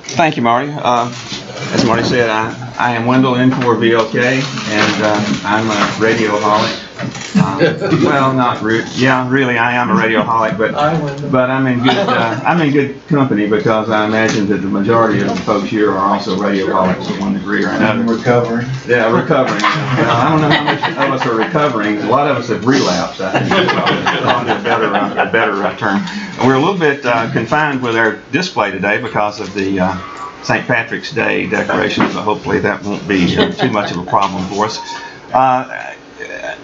Thank you, Marty. As Marty said, I am Wendell in for VLK, and I'm a radioholic. Well, not really. Yeah, really, I am a radioholic, but I'm in good company because I imagine that the majority of the folks here are also radioholics to one degree or another. Recovering. Yeah, recovering. I don't know how much of us are recovering. A lot of us have relapsed, I think, is probably a better term. And we're a little bit confined with our display today because of the St. Patrick's Day decorations, but hopefully that won't be too much of a problem for us.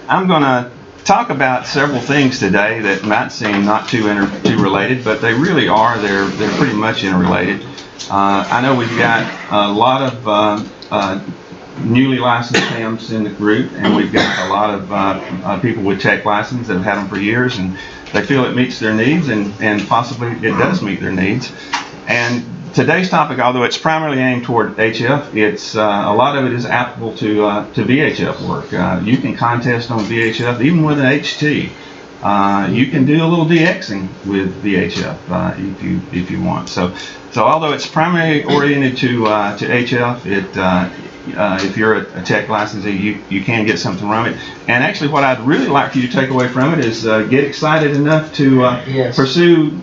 I'm going to talk about several things today that might seem not too related, but they really are. They're pretty much interrelated. I know we've got a lot of newly licensed hams in the group, and we've got a lot of people with tech license that have had them for years, and they feel it meets their needs, and possibly it does meet their needs. And today's topic, although it's primarily aimed toward HF, it's a lot of it is applicable to VHF work. You can contest on VHF, even with an HT. You can do a little DXing with VHF if you want. So although it's primarily oriented to HF, if you're a tech licensee, you can get something from it. And actually, what I'd really like for you to take away from it is get excited enough to pursue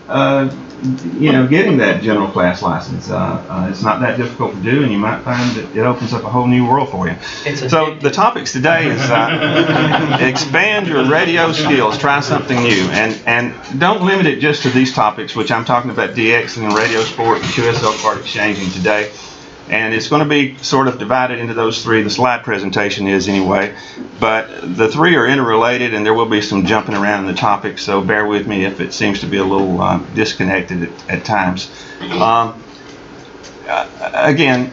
getting that general class license. It's not that difficult to do, and you might find that it opens up a whole new world for you. So the topics today is expand your radio skills, try something new, and don't limit it just to these topics, which I'm talking about DXing and radio sport and QSL card exchanging today. And it's going to be sort of divided into those three. The slide presentation is anyway. But the three are interrelated, and there will be some jumping around in the topics, so bear with me if it seems to be a little disconnected at times. Again,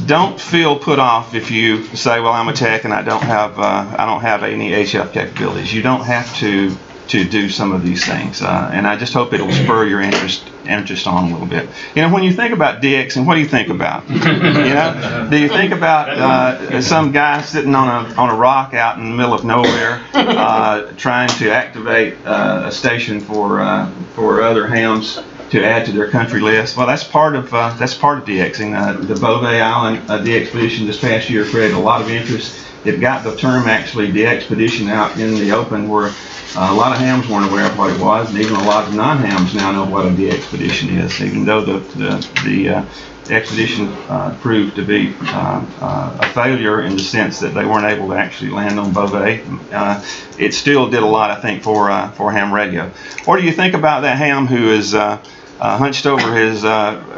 don't feel put off if you say, well, I'm a tech and I don't have any HF capabilities. You don't have to do some of these things, and I just hope it'll spur your interest on a little bit. When you think about DXing, what do you think about? Do you think about some guy sitting on a rock out in the middle of nowhere trying to activate a station for other hams to add to their country list? Well, that's part of DXing. The Beauvais Island DXpedition this past year created a lot of interest. It got the term actually DXpedition out in the open, where a lot of hams weren't aware of what it was, and even a lot of non-hams now know what a DXpedition is, even though the expedition proved to be a failure in the sense that they weren't able to actually land on Beauvais. It still did a lot, I think, for ham radio. Or do you think about that ham who is hunched over his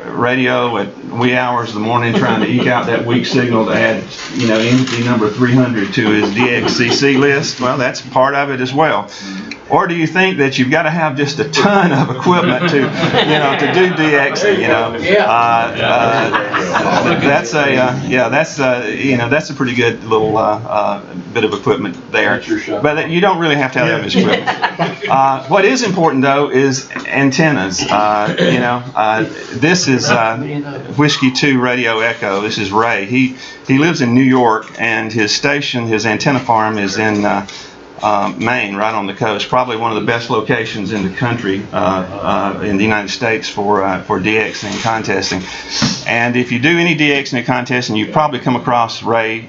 radio at wee hours of the morning trying to eke out that weak signal to add, entity number 300 to his DXCC list? Well, that's part of it as well. Or do you think that you've got to have just a ton of equipment to do DXing? That's a pretty good little bit of equipment there. But you don't really have to have that much equipment. What is important though is antennas. This is Whiskey 2 Radio Echo. This is Ray. He lives in New York, and his station, his antenna farm, is in Maine, right on the coast. Probably one of the best locations in the country, in the United States for DXing and contesting. And if you do any DXing and contesting, you've probably come across Ray,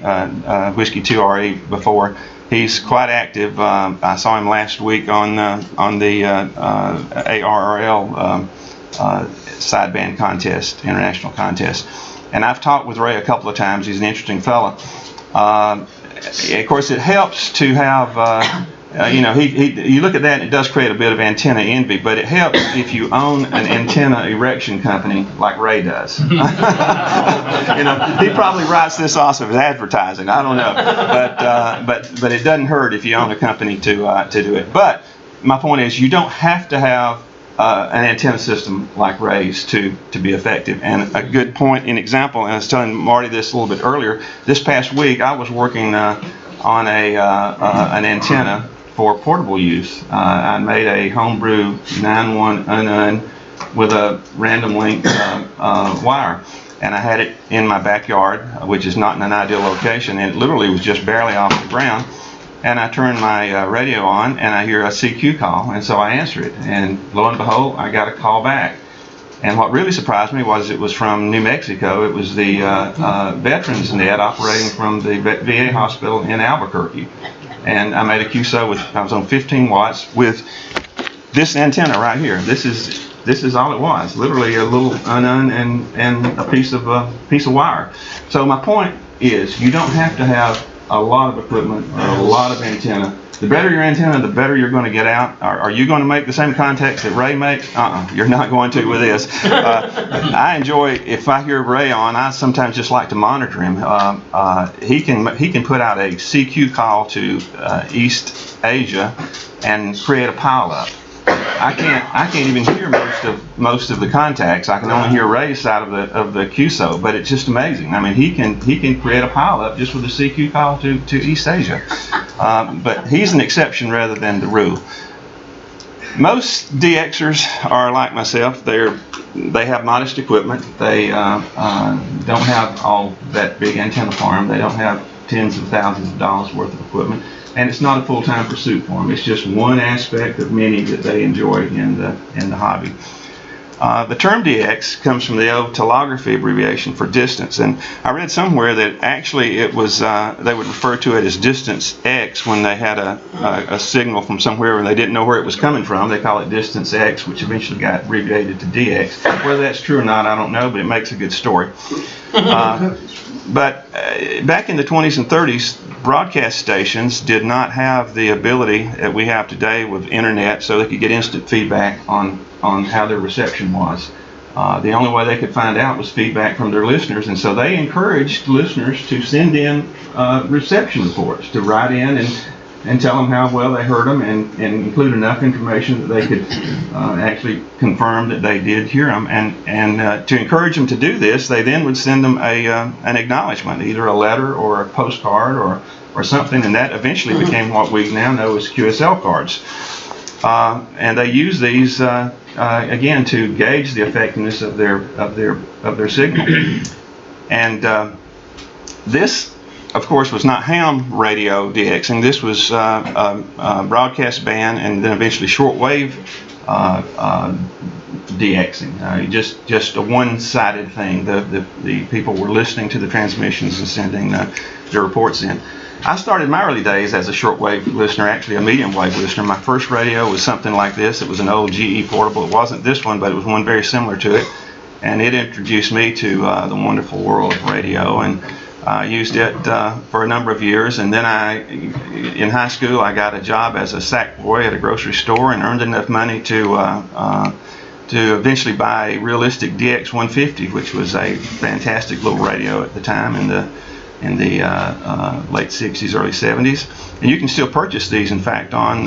Whiskey 2 RE before. He's quite active. I saw him last week on the ARRL sideband contest, international contest. And I've talked with Ray a couple of times. He's an interesting fellow. Of course, it helps to have, you look at that and it does create a bit of antenna envy, but it helps if you own an antenna erection company like Ray does. He probably writes this off as advertising. I don't know, but it doesn't hurt if you own a company to do it. But my point is, you don't have to have an antenna system like Ray's to be effective. And a good point in example, and I was telling Marty this a little bit earlier, this past week I was working on an antenna for portable use. I made a homebrew 9-1 unknown with a random length wire, and I had it in my backyard, which is not in an ideal location, and it literally was just barely off the ground. And I turn my radio on, and I hear a CQ call, and so I answer it, and lo and behold, I got a call back. And what really surprised me was it was from New Mexico. It was the Veterans Net operating from the VA hospital in Albuquerque. And I made a QSO I was on 15 watts with this antenna right here. This is all it was, literally a little and a piece of wire. So my point is, you don't have to have a lot of equipment or a lot of antenna. The better your antenna, the better you're going to get out. Are you going to make the same contacts that Ray makes? You're not going to with this. I enjoy, if I hear Ray on, I sometimes just like to monitor him. He can put out a CQ call to East Asia and create a pileup. I can't even hear most of the contacts. I can only hear Ray's side of the QSO, but it's just amazing. I mean, he can create a pileup just with a CQ call to East Asia. But he's an exception rather than the rule. Most DXers are like myself. They have modest equipment. They don't have all that big antenna farm. They don't have tens of thousands of dollars worth of equipment. And it's not a full-time pursuit for them. It's just one aspect of many that they enjoy in the hobby. The term DX comes from the old telegraphy abbreviation for distance, and I read somewhere that actually it was they would refer to it as distance X when they had a signal from somewhere and they didn't know where it was coming from. They call it distance X, which eventually got abbreviated to DX. Whether that's true or not, I don't know, but it makes a good story. But back in the 20s and 30s, broadcast stations did not have the ability that we have today with internet, so they could get instant feedback on how their reception was. The only way they could find out was feedback from their listeners, and so they encouraged listeners to send in reception reports, to write in and tell them how well they heard them, and include enough information that they could actually confirm that they did hear them. And to encourage them to do this, they then would send them an acknowledgement, either a letter or a postcard or something, and that eventually became what we now know as QSLcards. And they use these again to gauge the effectiveness of their signal. And this, of course, was not ham radio DXing. This was broadcast band and then eventually shortwave DXing. Just a one-sided thing. The people were listening to the transmissions and sending their reports in. I started my early days as a shortwave listener, actually a medium wave listener. My first radio was something like this. It was an old GE portable. It wasn't this one, but it was one very similar to it. And it introduced me to the wonderful world of radio. And I used it for a number of years, and then in high school I got a job as a sack boy at a grocery store and earned enough money to eventually buy a realistic DX 150, which was a fantastic little radio at the time in the late 60s, early 70s. And you can still purchase these, in fact, on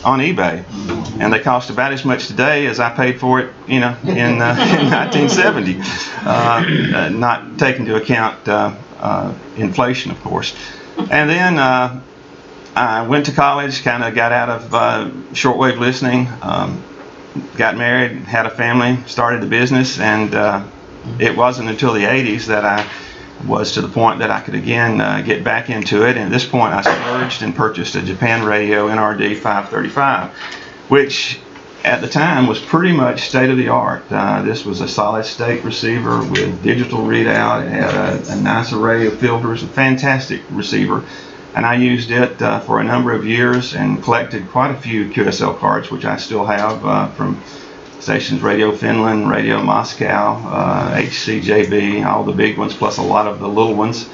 eBay, and they cost about as much today as I paid for it, in 1970, not taking into account inflation, of course. And then I went to college, kind of got out of shortwave listening, got married, had a family, started a business, and it wasn't until the 80s that I was to the point that I could again get back into it. And at this point I splurged and purchased a Japan Radio NRD 535, which at the time was pretty much state-of-the-art. This was a solid-state receiver with digital readout. It had a nice array of filters, a fantastic receiver. And I used it for a number of years and collected quite a few QSL cards, which I still have from stations Radio Finland, Radio Moscow, HCJB, all the big ones, plus a lot of the little ones.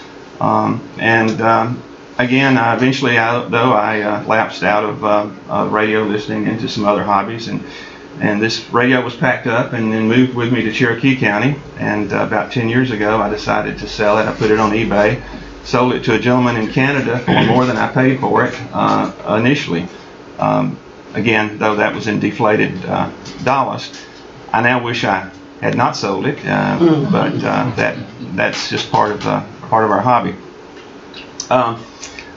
Again, eventually, I lapsed out of radio listening into some other hobbies, and this radio was packed up and then moved with me to Cherokee County. And about 10 years ago, I decided to sell it. I put it on eBay, sold it to a gentleman in Canada for more than I paid for it initially. Again, though that was in deflated dollars. I now wish I had not sold it, but that's just part of our hobby.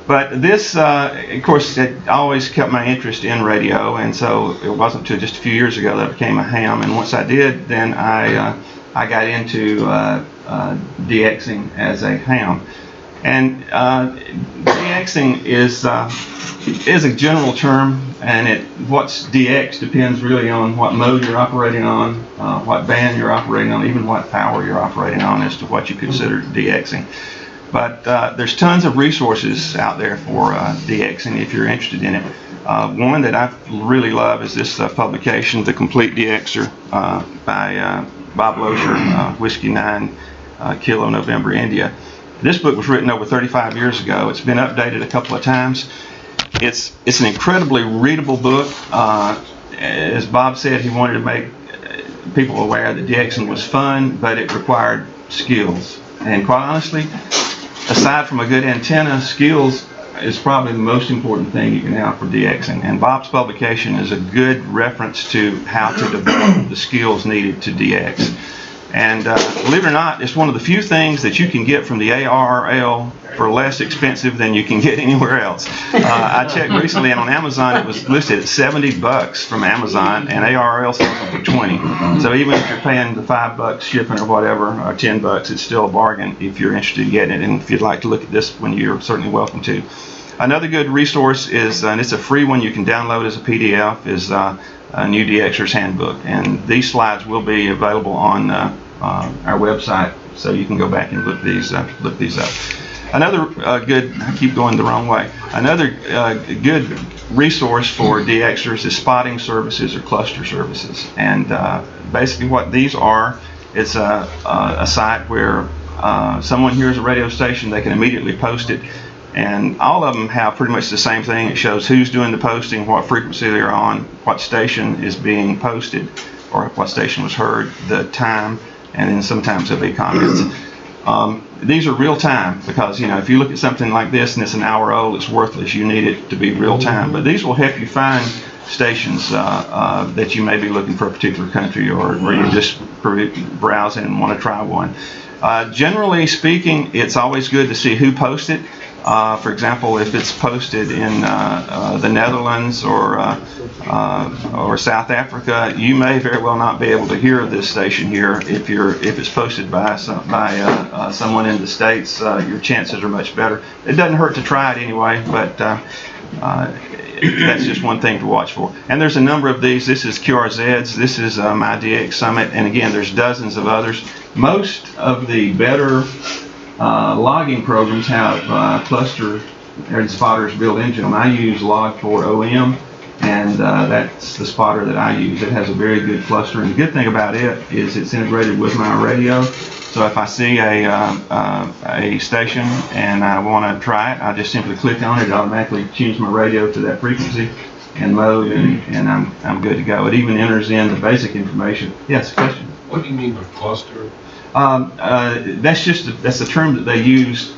But this, of course, it always kept my interest in radio, and so it wasn't until just a few years ago that I became a ham. And once I did, then I got into DXing as a ham. And DXing is a general term, and what's DX depends really on what mode you're operating on, what band you're operating on, even what power you're operating on as to what you consider DXing. But there's tons of resources out there for DXing if you're interested in it. One that I really love is this publication, The Complete DXer, by Bob Loescher, Whiskey 9 Kilo November India. This book was written over 35 years ago. It's been updated a couple of times. It's an incredibly readable book. As Bob said, he wanted to make people aware that DXing was fun, but it required skills. And quite honestly, aside from a good antenna, skills is probably the most important thing you can have for DXing. And Bob's publication is a good reference to how to develop the skills needed to DX. And believe it or not, it's one of the few things that you can get from the ARRL for less expensive than you can get anywhere else. I checked recently, and on Amazon it was listed at $70 from Amazon, and ARRL sells them for $20. So even if you're paying the $5 shipping or whatever, or $10, it's still a bargain if you're interested in getting it. And if you'd like to look at this one, you're certainly welcome to. Another good resource is, and it's a free one you can download as a PDF, is a New DXer's Handbook. And these slides will be available on our website, so you can go back and look these up. Another good, I keep going the wrong way, another good resource for DXers is spotting services or cluster services. And basically what these are, it's a site where someone hears a radio station, they can immediately post it. And all of them have pretty much the same thing. It shows who's doing the posting, what frequency they're on, what station is being posted, or what station was heard, the time, and then sometimes there'll be comments. These are real time because, you know, if you look at something like this and it's an hour old, it's worthless. You need it to be real time. But these will help you find stations that you may be looking for a particular country, or you're just browsing and want to try one. Generally speaking, it's always good to see who posted. For example, if it's posted in the Netherlands or South Africa, you may very well not be able to hear this station here. If it's posted by someone in the States, your chances are much better. It doesn't hurt to try it anyway, but that's just one thing to watch for. And there's a number of these. This is QRZ's. This is My DX Summit, and again, there's dozens of others. Most of the better logging programs have cluster and spotters built into them. I use Log4OM, and that's the spotter that I use. It has a very good cluster, and the good thing about it is it's integrated with my radio. So if I see a station and I want to try it, I just simply click on it. It automatically tunes my radio to that frequency and mode, and I'm good to go. It even enters in the basic information. Yes, question? What do you mean by cluster? That's the term that they use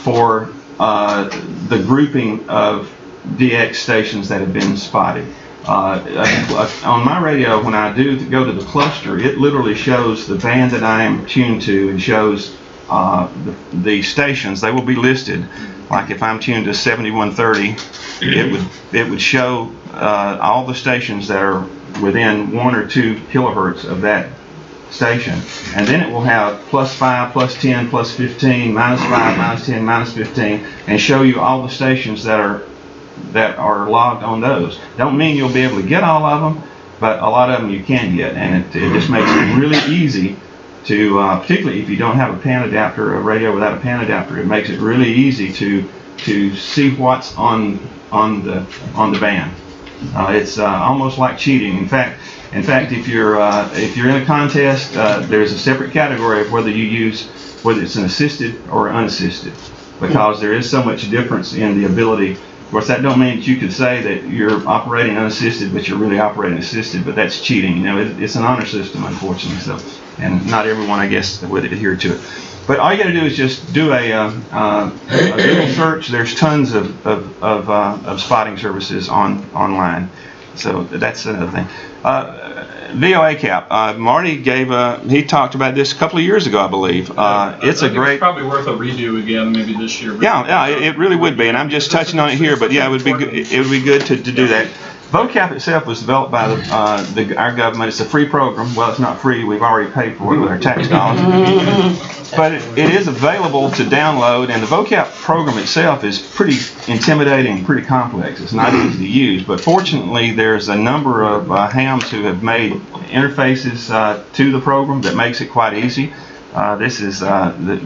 for the grouping of DX stations that have been spotted. On my radio, when I do go to the cluster, it literally shows the band that I am tuned to and shows the stations. They will be listed. Like if I'm tuned to 7130, it would show all the stations that are within 1 or 2 kilohertz of that station, and then it will have +5, +10, +15, -5, -10, -15, and show you all the stations that are logged on those. Don't mean you'll be able to get all of them, but a lot of them you can get, and it just makes it really easy to, particularly if you don't have a pan adapter, a radio without a pan adapter, it makes it really easy to see what's on the band. It's almost like cheating. In fact, if you're in a contest, there's a separate category of whether it's an assisted or unassisted, because there is so much difference in the ability. Of course, that don't mean that you could say that you're operating unassisted, but you're really operating assisted. But that's cheating. You know, it's an honor system, unfortunately. So, and not everyone, I guess, would adhere to it. But all you got to do is just do a Google search. There's tons of spotting services online. So that's another thing. VOA cap. Marty he talked about this a couple of years ago, I believe. It's it's probably worth a redo again, maybe this year. Yeah, it really would be. And I'm just touching on it here, but yeah, it would be good to do that. vocab itself was developed by our government. It's a free program. Well, it's not free. We've already paid for it with our tax dollars. But it is available to download, and the vocab program itself is pretty intimidating and pretty complex. It's not easy to use, but fortunately there's a number of hams who have made interfaces to the program that makes it quite easy. This is the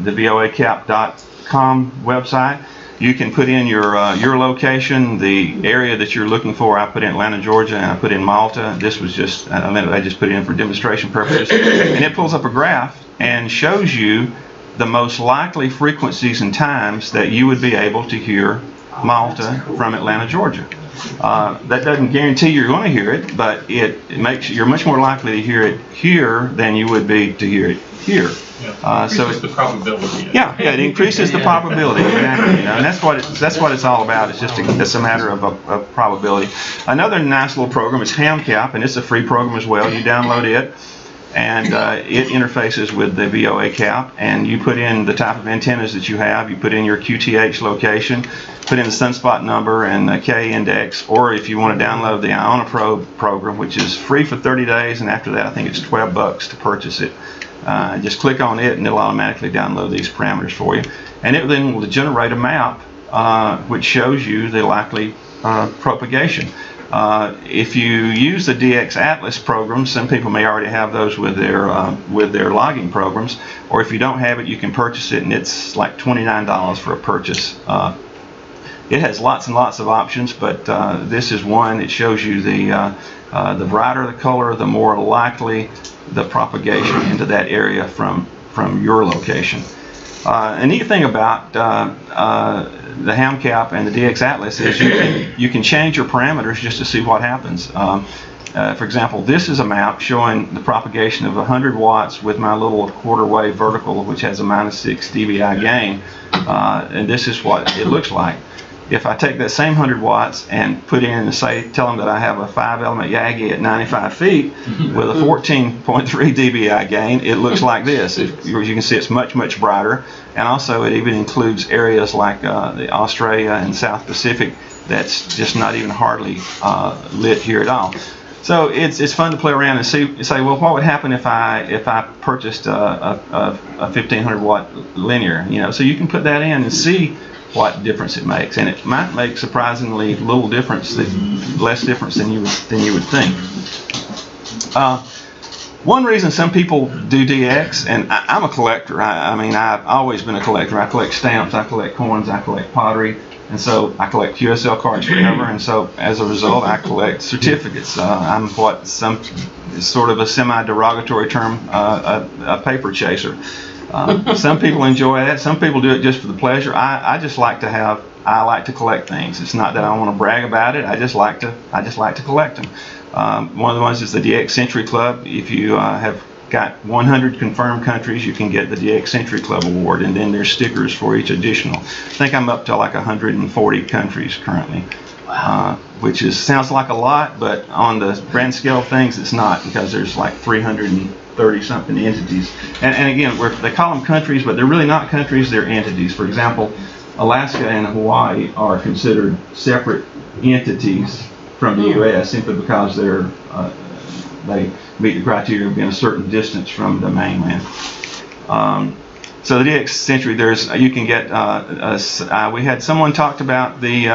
voacap.com website. You can put in your location, the area that you're looking for. I put in Atlanta, Georgia, and I put in Malta. This was just, I just put it in for demonstration purposes. And it pulls up a graph and shows you the most likely frequencies and times that you would be able to hear Malta from Atlanta, Georgia. That doesn't guarantee you're going to hear it, but it makes you're much more likely to hear it here than you would be to hear it here. Yeah, so it's the probability. Yeah, it increases the probability. Exactly. You know, and that's what it's all about. It's just it's a matter of probability. Another nice little program is HamCap, and it's a free program as well. You download it, and it interfaces with the voacap, and you put in the type of antennas that you have. You put in your QTH location, put in the sunspot number and the K index, or if you want to download the Iona Pro program, which is free for 30 days, and after that I think it's $12 to purchase it. Just click on it and it'll automatically download these parameters for you, and it then will generate a map which shows you the likely propagation. If you use the DX Atlas program, some people may already have those with their logging programs, or if you don't have it, you can purchase it, and it's like $29 for a purchase. It has lots and lots of options, but this is one. It shows you the brighter the color, the more likely the propagation into that area from your location. A neat thing about the HamCap and the DX Atlas is you can change your parameters just to see what happens. For example, this is a map showing the propagation of 100 watts with my little quarter wave vertical, which has a -6 dBi gain, and this is what it looks like. If I take that same 100 watts and put in, tell them that I have a 5-element Yagi at 95 feet with a 14.3 dBi gain, it looks like this. As you can see, it's much, much brighter. And also it even includes areas like the Australia and South Pacific that's just not even hardly lit here at all. So it's fun to play around and say, well, what would happen if I purchased a 1500 watt linear? You know, so you can put that in and see what difference it makes, and it might make surprisingly little difference, less difference than you would think. One reason some people do DX, and I'm a collector. I mean, I've always been a collector. I collect stamps, I collect coins, I collect pottery, and so I collect QSL cards forever. And so as a result, I collect certificates. I'm what some is sort of a semi-derogatory term, a paper chaser. Some people enjoy that. Some people do it just for the pleasure. I just like to collect things. It's not that I want to brag about it. I just like to collect them. One of the ones is the DX Century Club. If you have got 100 confirmed countries, you can get the DX Century Club award, and then there's stickers for each additional. I think I'm up to like 140 countries currently. Wow. Which sounds like a lot, but on the grand scale of things, it's not, because there's like 330-something entities. And again, they call them countries, but they're really not countries, they're entities. For example, Alaska and Hawaii are considered separate entities from the U.S. simply because they meet the criteria of being a certain distance from the mainland. So the DX Century, you can get, we had someone talked about the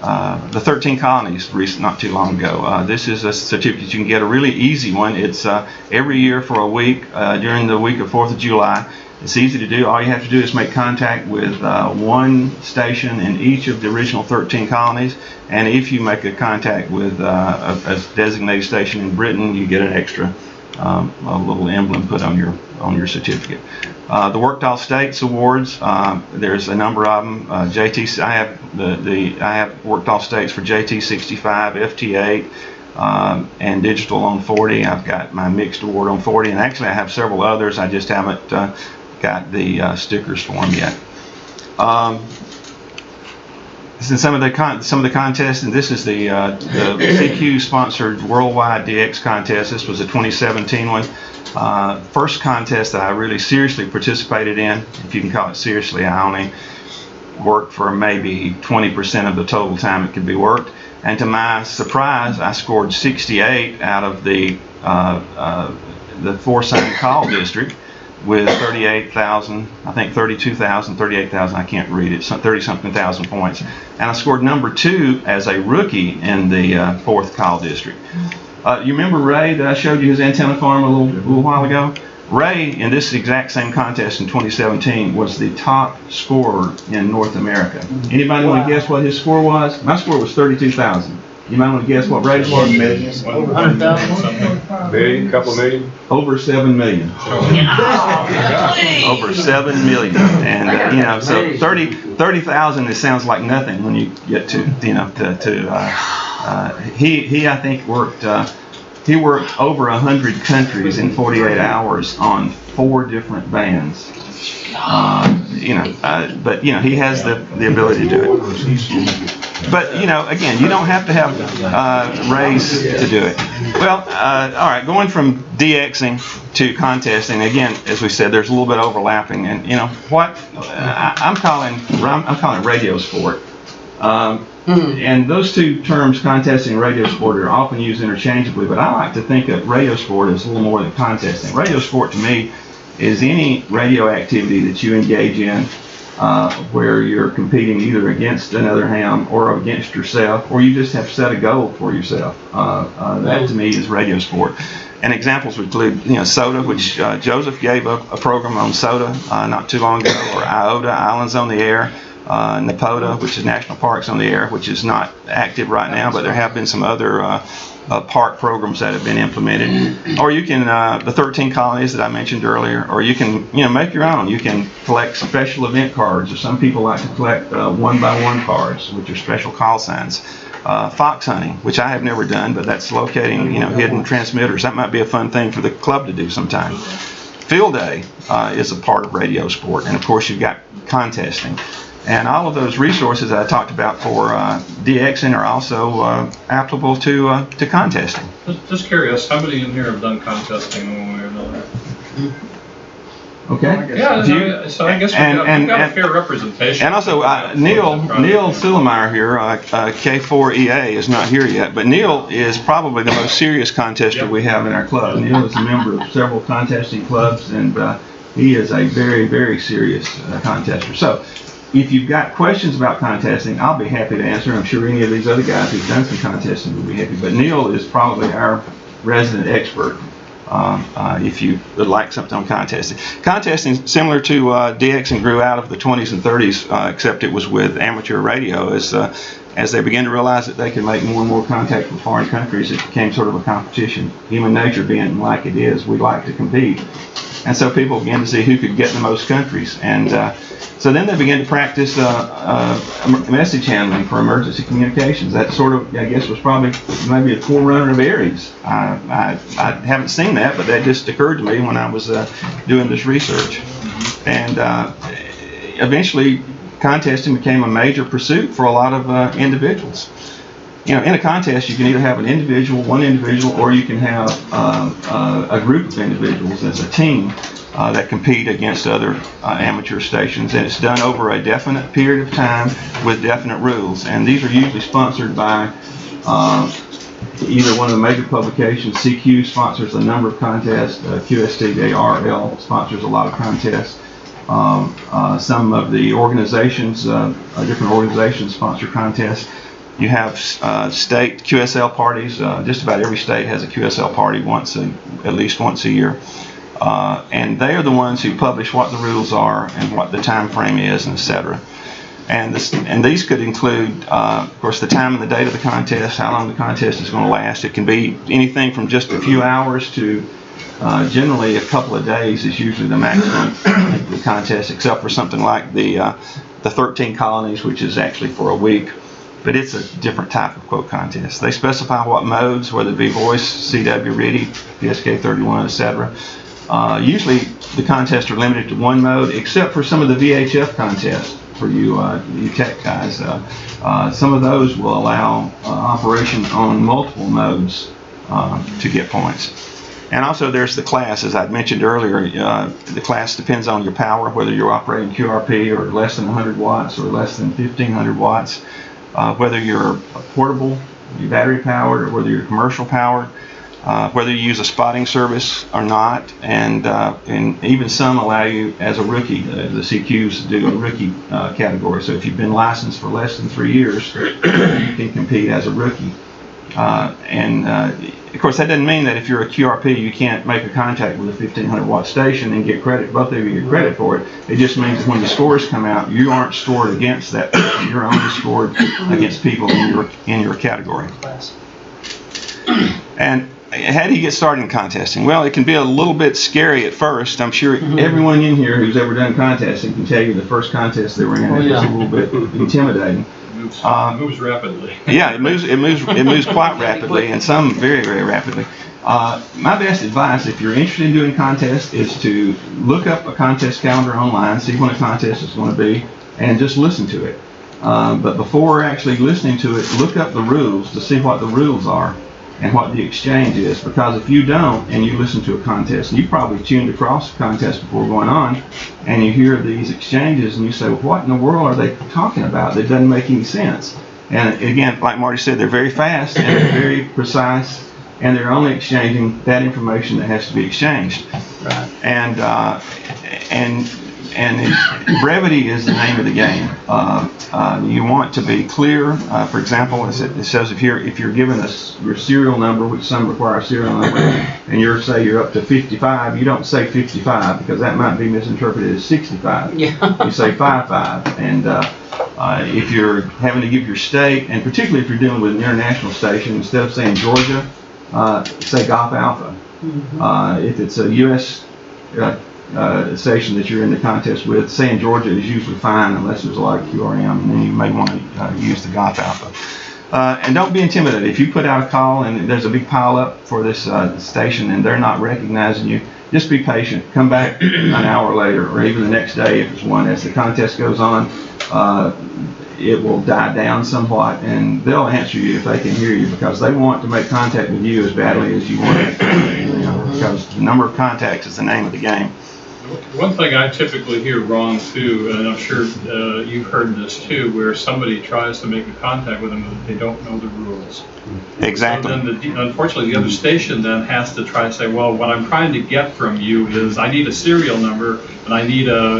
13 colonies not too long ago. This is a certificate. You can get a really easy one. It's every year for a week during the week of 4th of July. It's easy to do. All you have to do is make contact with one station in each of the original 13 colonies, and if you make a contact with a designated station in Britain, you get an extra a little emblem put on your certificate. The Worked All States Awards, there's a number of them. JT, I have Worked All States for JT65, FT8, and Digital on 40. I've got my Mixed Award on 40, and actually I have several others. I just haven't got the stickers for them yet. Some of the contests, and this is the CQ sponsored worldwide DX contest. This was a 2017 one. First contest that I really seriously participated in, if you can call it seriously. I only worked for maybe 20% of the total time it could be worked. And to my surprise, I scored 68 out of the four-sign call district with 38,000, I think 32,000, 38,000, I can't read it, 30-something thousand points. And I scored number 2 as a rookie in the fourth call district. You remember Ray that I showed you his antenna farm a little while ago? Ray, in this exact same contest in 2017, was the top scorer in North America. Anybody want to guess what his score was? My score was 32,000. You might want to guess what Ray's was? Over 100,000? Million, couple million? Over 7 million. Over 7 million. And, you know, so 30,000, it sounds like nothing when you get to, you know, he I think worked, he worked over 100 countries in 48 hours on 4 different bands. You know, but, you know, he has the ability to do it. But, you know, again, you don't have to have Rays to do it. Well, all right, going from DXing to contesting, again, as we said, there's a little bit overlapping. And, you know, what I'm calling radio sport. And those two terms, contesting and radio sport, are often used interchangeably, but I like to think of radio sport as a little more than contesting. Radio sport, to me, is any radio activity that you engage in where you're competing either against another ham or against yourself, or you just have set a goal for yourself. That to me is radio sport. And examples would include, you know, SOTA, which Joseph gave a program on SOTA not too long ago, or IOTA, Islands on the Air, NAPOTA, which is National Parks on the Air, which is not active right now, but there have been some other park programs that have been implemented. Or you can, the 13 colonies that I mentioned earlier, or you can, you know, make your own. You can collect special event cards, or some people like to collect one-by-one cards, which are special call signs. Fox hunting, which I have never done, but that's locating, you know, hidden transmitters. That might be a fun thing for the club to do sometime. Field day is a part of radio sport, and of course you've got contesting. And all of those resources that I talked about for DXing are also applicable to contesting. Just curious, how many in here have done contesting one way or another? Okay. Yeah, so I guess we've got a fair representation. And also, Neil Sulemeyer here, K4EA, is not here yet, but Neil is probably the most serious contester we have in our club. Neil is a member of several contesting clubs, and he is a very, very serious contester. So, if you've got questions about contesting, I'll be happy to answer. I'm sure any of these other guys who've done some contesting will be happy. But Neil is probably our resident expert if you would like something on contesting. Contesting, similar to DXing, grew out of the 20s and 30s, except it was with amateur radio. As they began to realize that they could make more and more contact with foreign countries, it became sort of a competition. Human nature being like it is, we like to compete. And so people began to see who could get the most countries. And so then they began to practice message handling for emergency communications. That sort of, I guess, was probably maybe a forerunner of Aries. I haven't seen that, but that just occurred to me when I was doing this research. And eventually, contesting became a major pursuit for a lot of individuals. You know, in a contest, you can either have one individual, or you can have a group of individuals as a team that compete against other amateur stations, and it's done over a definite period of time with definite rules. And these are usually sponsored by either one of the major publications. CQ sponsors a number of contests. QSLcards sponsors a lot of contests. Some of the organizations, different organizations, sponsor contests. You have state QSL parties. Just about every state has a QSL party at least once a year. And they are the ones who publish what the rules are and what the time frame is, and etc. And these could include, of course, the time and the date of the contest, how long the contest is going to last. It can be anything from just a few hours to generally a couple of days is usually the maximum of the contest, except for something like the 13 colonies, which is actually for a week. But it's a different type of quote contest. They specify what modes, whether it be voice, CW, RIDI, PSK31, etc. Usually the contests are limited to one mode, except for some of the VHF contests for you tech guys. Some of those will allow operation on multiple modes to get points. And also there's the class, as I mentioned earlier. The class depends on your power, whether you're operating QRP or less than 100 watts or less than 1500 watts. whether you're portable, you're battery powered, or whether you're commercial powered, whether you use a spotting service or not, and even some allow you as a rookie. The CQs do a rookie category, so if you've been licensed for less than 3 years, you can compete as a rookie. Of course, that doesn't mean that if you're a QRP, you can't make a contact with a 1500 watt station and get credit. Both of you get credit for it. It just means that when the scores come out, you aren't scored against that person. You're only scored against people in your category. And how do you get started in contesting? Well, it can be a little bit scary at first. I'm sure everyone in here who's ever done contesting can tell you the first contest they were in was a little bit intimidating. It moves rapidly. Yeah, it moves quite rapidly, and some very, very rapidly. My best advice, if you're interested in doing contests, is to look up a contest calendar online, see when a contest is going to be, and just listen to it. But before actually listening to it, look up the rules to see what the rules are and what the exchange is. Because if you don't, and you listen to a contest, and you probably tuned across the contest before going on, and you hear these exchanges, and you say, well, what in the world are they talking about? That doesn't make any sense. And again, like Marty said, they're very fast and they're very precise, and they're only exchanging that information that has to be exchanged. Right. And brevity is the name of the game. You want to be clear. For example, as it says if you're given your serial number, which some require a serial number, and you're up to 55, you don't say 55 because that might be misinterpreted as 65. Yeah. You say 55. And if you're having to give your state, and particularly if you're dealing with an international station, instead of saying Georgia, say Golf Alpha. If it's a U.S. Station that you're in the contest with, saying Georgia is usually fine unless there's a lot of QRM, and then you may want to use the Golf Alpha. And don't be intimidated. If you put out a call and there's a big pile up for this station and they're not recognizing you, just be patient. Come back an hour later or even the next day if it's one. As the contest goes on, it will die down somewhat, and they'll answer you if they can hear you, because they want to make contact with you as badly as you want it. Because the number of contacts is the name of the game. One thing I typically hear wrong too, and I'm sure you've heard this too, where somebody tries to make a contact with them but they don't know the rules. Exactly. So then unfortunately, the other station then has to try to say, well, what I'm trying to get from you is I need a serial number and I need a,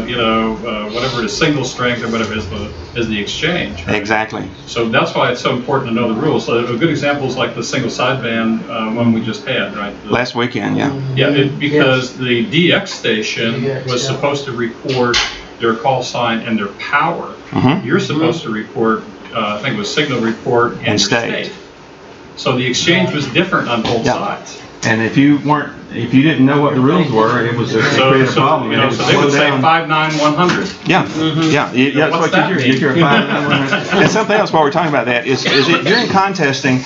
whatever it is, single strength or whatever is the exchange. Right? Exactly. So that's why it's so important to know the rules. So a good example is like the single sideband one we just had, right? Last weekend, yeah. Yeah, because the DX station was supposed to record their call sign and their power. You're supposed to report, I think it was signal report and your state. So the exchange was different on both sides. And if you didn't know what the rules were, it was a creative problem. So they would say 59100. Yeah, that's what you hear. You hear 59100. And something else while we're talking about that is that during contesting,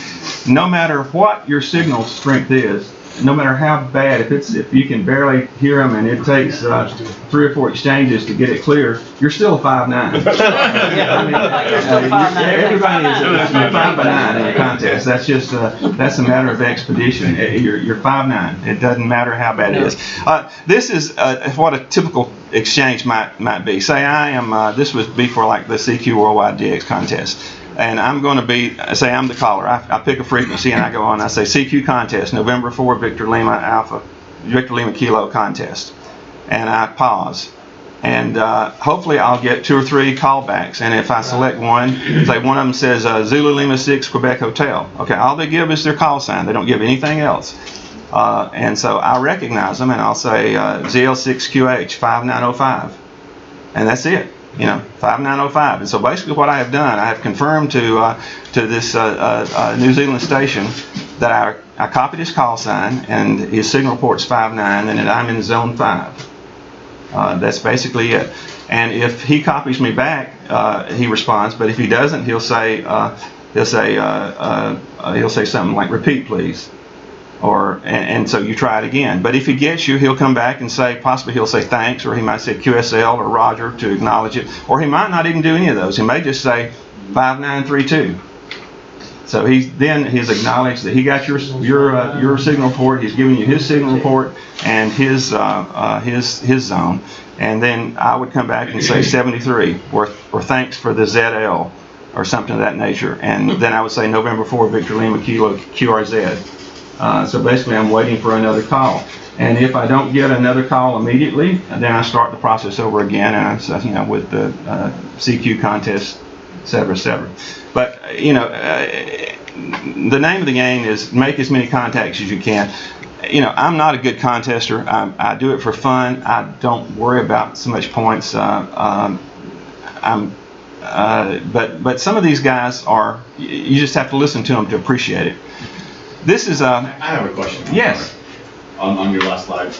no matter what your signal strength is, no matter how bad, if you can barely hear them and it takes 3 or 4 exchanges to get it clear, you're still a 5'9". Everybody is a 5'9" in a contest. That's just that's a matter of expedition. You're 5'9". It doesn't matter how bad it is. This is what a typical exchange might be. Say I am. This would be for like the CQ Worldwide DX contest. And I'm going to say I'm the caller. I pick a frequency and I go on. I say CQ contest, November 4, Victor Lima Kilo contest. And I pause. And hopefully I'll get 2 or 3 callbacks. And if I select one, say one of them says Zulu Lima 6 Quebec Hotel. Okay, all they give is their call sign. They don't give anything else. And so I recognize them and I'll say ZL6QH 5905. And that's it. 5905. And so basically what I have done, I have confirmed to this New Zealand station that I copied his call sign and his signal port's 59 and that I'm in zone 5. That's basically it. And if he copies me back, he responds. But if he doesn't, he'll say something like repeat please. And so you try it again. But if he gets you, he'll come back and possibly he'll say thanks, or he might say QSL or Roger to acknowledge it, or he might not even do any of those. He may just say 5932. So he's acknowledged that he got your signal port. He's giving you his signal port and his zone, and then I would come back and say 73, or thanks for the ZL. or something of that nature. And then I would say November 4, Victor Lima Kilo QRZ. So basically I'm waiting for another call. And if I don't get another call immediately, then I start the process over again, and so, you know, with the CQ contest, et cetera, et cetera. But, you know, the name of the game is make as many contacts as you can. You know, I'm not a good contester. I do it for fun. I don't worry about so much points. But some of these guys are, you just have to listen to them to appreciate it. This is I have a question. Yes. On your last slide.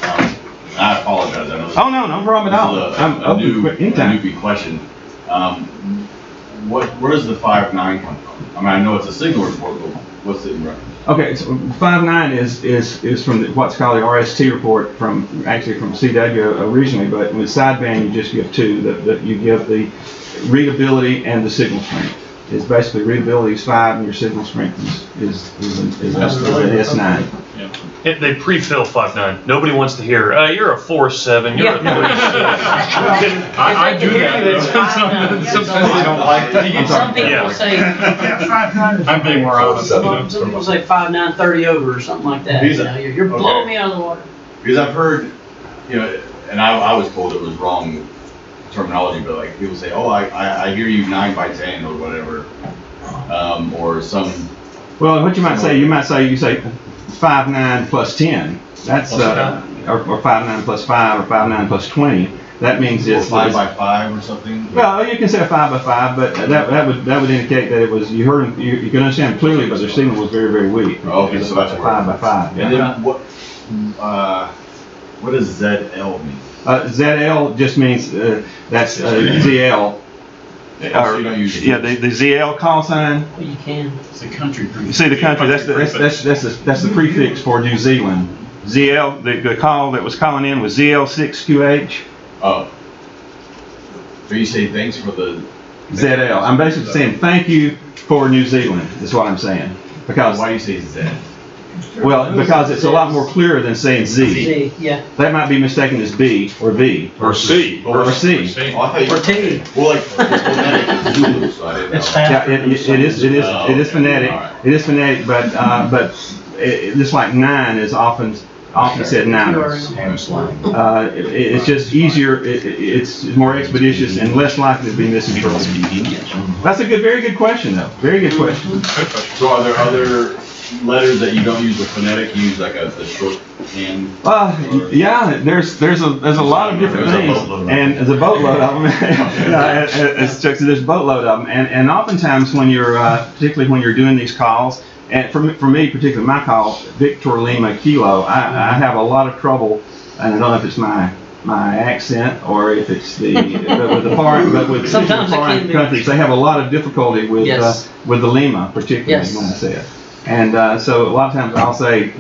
I apologize. I know oh, no problem at all. I'm a anytime. newbie question. Where does the 5.9 come from? I mean, I know it's a signal report, but what's it in reference? Okay, so 5.9 is from what's called the RST report from CW originally, but with sideband you just give two. You give the readability and the signal strength. It's basically readability is 5 and your signal strength is S9. Yeah. They pre-fill 5.9. Nobody wants to hear, you're a 4.7, you're a 3.6. I do that. Sometimes they don't like it. Some people say, I'm being more honest. some people say 5.9, 30 over or something like that. You know, you're blowing me out of the water. Because I've heard, you know, and I was told it was wrong terminology, but like people say, oh, I hear you 9 by 10 or whatever, or some. Well, what you say 5.9 plus 10. That's or 5.9 plus 5 or 5.9 plus 20. That means it's 5 by 5 or something. Well, you can say 5 by 5, but that would indicate that it was you can understand clearly, but their signal was very, very weak. Okay, so that's 5 by 5. And then what does ZL mean? ZL just means that's ZL. So you don't use Yeah, the ZL call sign. Well, you can. It's a country prefix. You see the country. That's the prefix for New Zealand. ZL. The call that was calling in was ZL6QH. Oh. So you say thanks for the ZL. I'm basically saying thank you for New Zealand. Is what I'm saying. Because why do you say Z? well, because it's a lot more clearer than saying Z. Z, yeah. That might be mistaken as B or V Or C. or C. Oh, I thought you Or T. Well, like phonetic is Zulu, so I didn't know. It's fast. Yeah, it is phonetic. It is phonetic, but just like 9 is often said 9. It's just easier. It's more expeditious and less likely to be misinterpreted. That's a very good question, though. Very good question. So are there other letters that you don't use the phonetic? You use like a shorthand? Yeah. There's a lot of different things, and there's a boatload of them. As Chuck said, there's a boatload of them, and oftentimes when you're particularly when you're doing these calls. And for me, particularly my call, Victor Lima Kilo, I have a lot of trouble, and I don't know if it's my accent or if it's with Sometimes it foreign can be. countries, they have a lot of difficulty with Yes. with the Lima, particularly Yes. when I say it. And so a lot of times I'll say,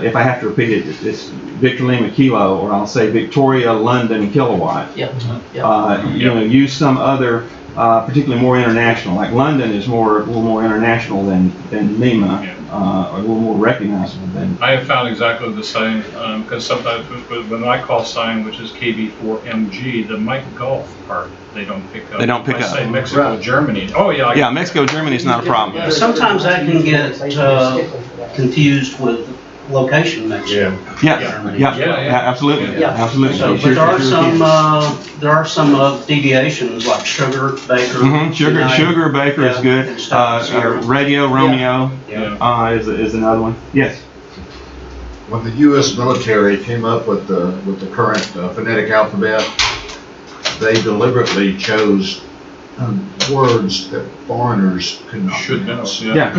if I have to repeat it, it's Victor Lima Kilo, or I'll say Victoria London Kilowatt. Yep. You know, use some other. Particularly more international, like London is a little more international than Lima, or a little more recognizable than. I have found exactly the same, because sometimes when I call sign, which is KB4MG, the Mike Golf part, they don't pick up. They don't pick I up. say Mexico, Right. Germany. Oh, yeah. Yeah, Mexico, Germany is not a problem. Sometimes that can get confused with location Mexico. Yeah, absolutely, Yeah. absolutely. So, but there are some deviations like Sugar Baker. Sugar Baker is good. and stuff. Radio Romeo Yeah. is another one. Yes. When the U.S. military came up with the current phonetic alphabet, they deliberately chose words that foreigners could not Should know, pronounce. Yeah.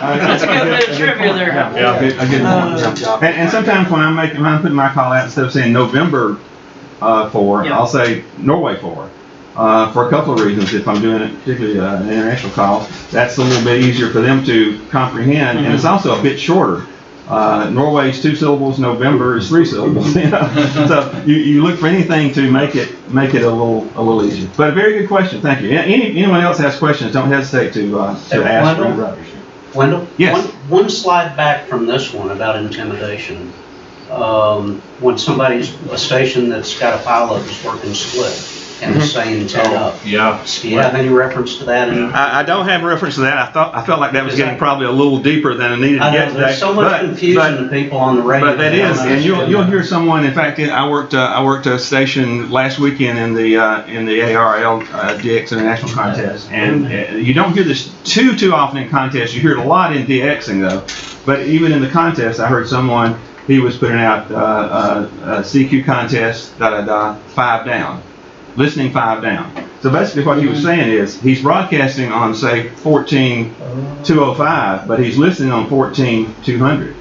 That's a good bit of trivia there. A good point. And sometimes when I'm putting my call out, instead of saying November 4, Yeah. I'll say Norway 4. For a couple of reasons. If I'm doing it, particularly an international call, that's a little bit easier for them to comprehend, and it's also a bit shorter. Norway is 2 syllables. November is 3 syllables. You know? So you look for anything to make it a little easier. But a very good question. Thank you. Anyone else has questions? Don't hesitate to ask. Wendell? Wendell? Yes. One slide back from this one about intimidation. When somebody's a station that's got a file that's working split, and the same setup. Yeah. Do you have any reference to that? I don't have a reference to that. I felt like that was getting probably a little deeper than I needed to I get know, today. there's so much confusion to people on the radio. But that is, and you'll hear someone. In fact, I worked a station last weekend in the ARL DX International contest, and you don't hear this too often in contests. You hear it a lot in DXing though. But even in the contest, I heard someone, he was putting out a CQ contest, 5 down, listening 5 down. So basically what he was saying is he's broadcasting on say 14.205, but he's listening on 14.200.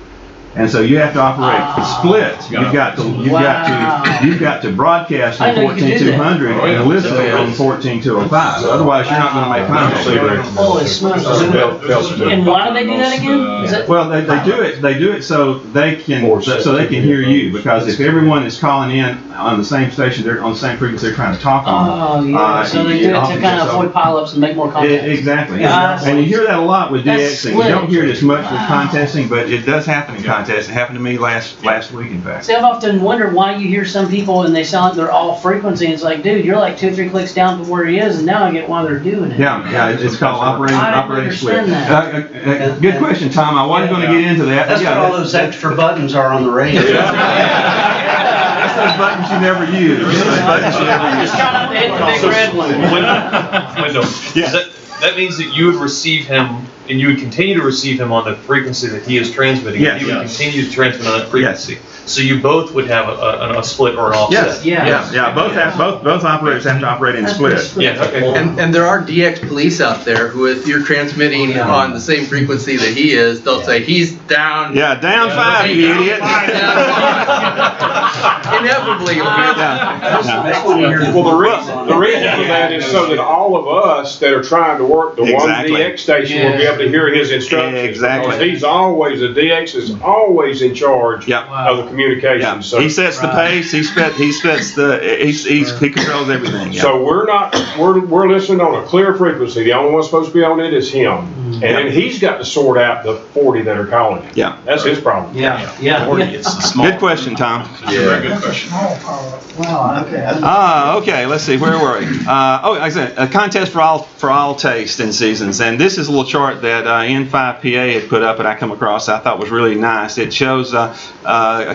And so you have to operate split. You've got to broadcast on 14.200 and listen on 14.205. Otherwise, you're not going to make contact. Holy smokes! And why do they do that again? Well, they do it so they can hear you, because if everyone is calling in on the same station, they're on the same frequency they're trying to talk on. Oh yeah. So they do it to kind of avoid pileups and make more contact. Exactly. And you hear that a lot with DXing. You don't hear it as much with contesting, but it does happen in contests. It happened to me last week, in fact. See, I've often wondered why you hear some people and they sound like they're all frequency. And it's like, dude, you're like 2 or 3 clicks down from where he is, and now I get why they're doing it. Yeah, it's called operating split. That. Good question, Tom. I wasn't going to get into that. That's what all those extra buttons are on the radio. That's those buttons you never use. Just try not to hit the big red one. Window. Yeah. That means that you would receive him, and you would continue to receive him on the frequency that he is transmitting. Yes. He would continue to transmit on that frequency. Yes. So you both would have a split or an offset. Yes. Yeah. Both operators have to operate in split. Yeah. Okay. And there are DX police out there who, if you're transmitting on the same frequency that he is, they'll say he's down. Yeah, down 5, you idiot. Inevitably, you'll hear that. Well, the reason for that is so that all of us that are trying to work the one DX station will be able to hear his instructions. Exactly. Because he's always, the DX is always in charge of the communication. Yeah. So he sets the pace. He controls everything. Yeah. So we're listening on a clear frequency. The only one supposed to be on it is him, and then he's got to sort out the 40 that are calling him. Yeah. That's his problem. Yeah. 40, it's the small. Good question, Tom. That's a very good question. Okay. Let's see. Where were we? Like I said, a contest for all tastes and seasons. And this is a little chart that N5PA had put up, and I come across. I thought was really nice. It shows a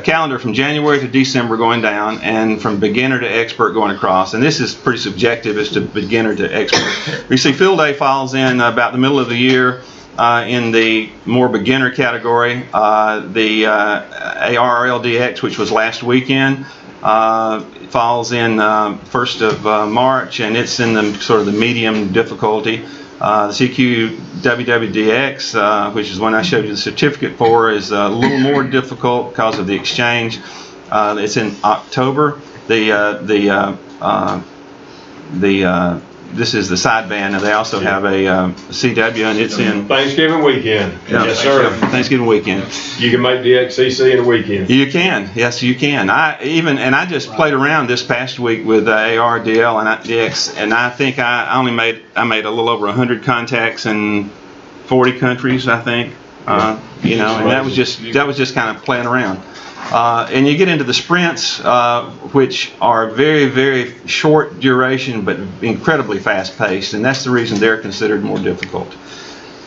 calendar from January to December going down, and from beginner to expert going across. And this is pretty subjective as to beginner to expert. We see field day falls in about the middle of the year. In the more beginner category, the ARLDX, which was last weekend, falls in 1st of March, and it's in the sort of the medium difficulty. The CQWWDX, which is one I showed you the certificate for, is a little more difficult because of the exchange. It's in October. This is the sideband, and they also have a CW, and it's in Thanksgiving weekend. Yeah, yes, sir. Thanksgiving weekend. You can make DXCC in a weekend. You can, yes, you can. I just played around this past week with ARDL and DX, and I think I made a little over 100 contacts in 40 countries, I think. And that was just kind of playing around. And you get into the sprints, which are very, very short duration, but incredibly fast-paced, and that's the reason they're considered more difficult.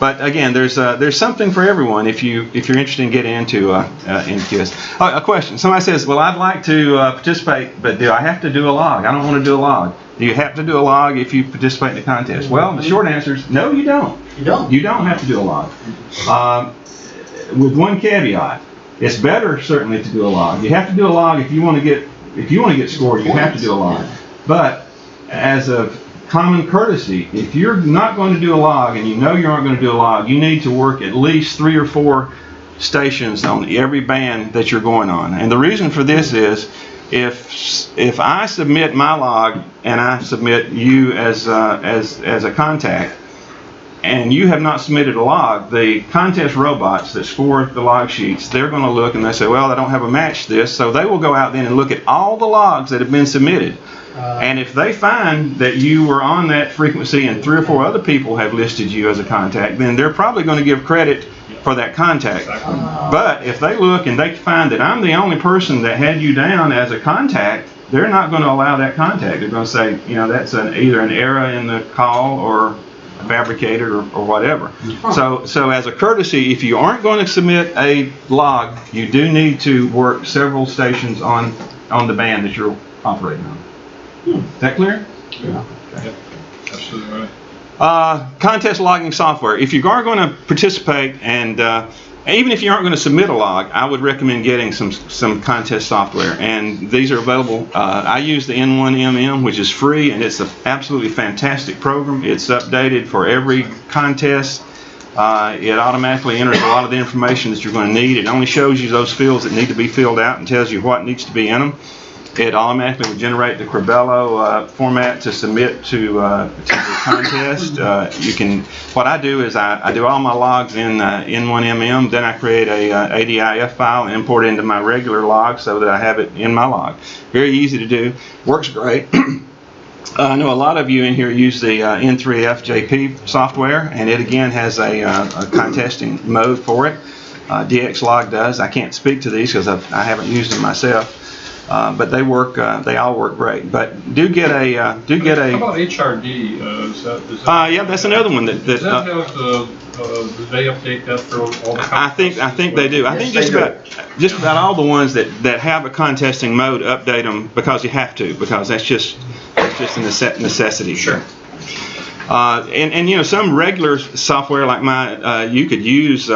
But again, there's something for everyone if you're interested in getting into QS. A question: somebody says, "Well, I'd like to participate, but do I have to do a log? I don't want to do a log." Do you have to do a log if you participate in the contest? Well, the short answer is no, you don't. You don't. You don't have to do a log. With one caveat. It's better certainly to do a log. You have to do a log if you want to get scored. You have to do a log. But as a common courtesy, if you're not going to do a log and you know you aren't going to do a log, you need to work at least 3 or 4 stations on every band that you're going on. And the reason for this is if I submit my log and I submit you as a contact, and you have not submitted a log, the contest robots that score the log sheets, they're going to look and they say, well, I don't have a match to this, so they will go out then and look at all the logs that have been submitted. And if they find that you were on that frequency and 3 or 4 other people have listed you as a contact, then they're probably going to give credit for that contact. But if they look and they find that I'm the only person that had you down as a contact, they're not going to allow that contact. They're going to say, you know, that's either an error in the call or fabricated or whatever. So as a courtesy, if you aren't going to submit a log, you do need to work several stations on the band that you're operating on. Is that clear? Yeah. Absolutely right. Contest logging software. If you are going to participate and even if you aren't going to submit a log, I would recommend getting some contest software, and these are available. I use the N1MM, which is free, and it's an absolutely fantastic program. It's updated for every contest. It automatically enters a lot of the information that you're going to need. It only shows you those fields that need to be filled out and tells you what needs to be in them. It automatically will generate the Corbello format to submit to the contest. What I do is I do all my logs in N1MM, then I create a ADIF file and import it into my regular log so that I have it in my log. Very easy to do, works great. I know a lot of you in here use the N3FJP software, and it again has a contesting mode for it. DXlog does. I can't speak to these because I haven't used them myself. But they work. They all work great. But do get a. How about HRD? Is that yeah, that's another one that. Does that have do they update that for all the? I think they do. I think just about all the ones that have a contesting mode update them because you have to, because that's just a necessity. Sure. And you know, some regular software like mine, you could use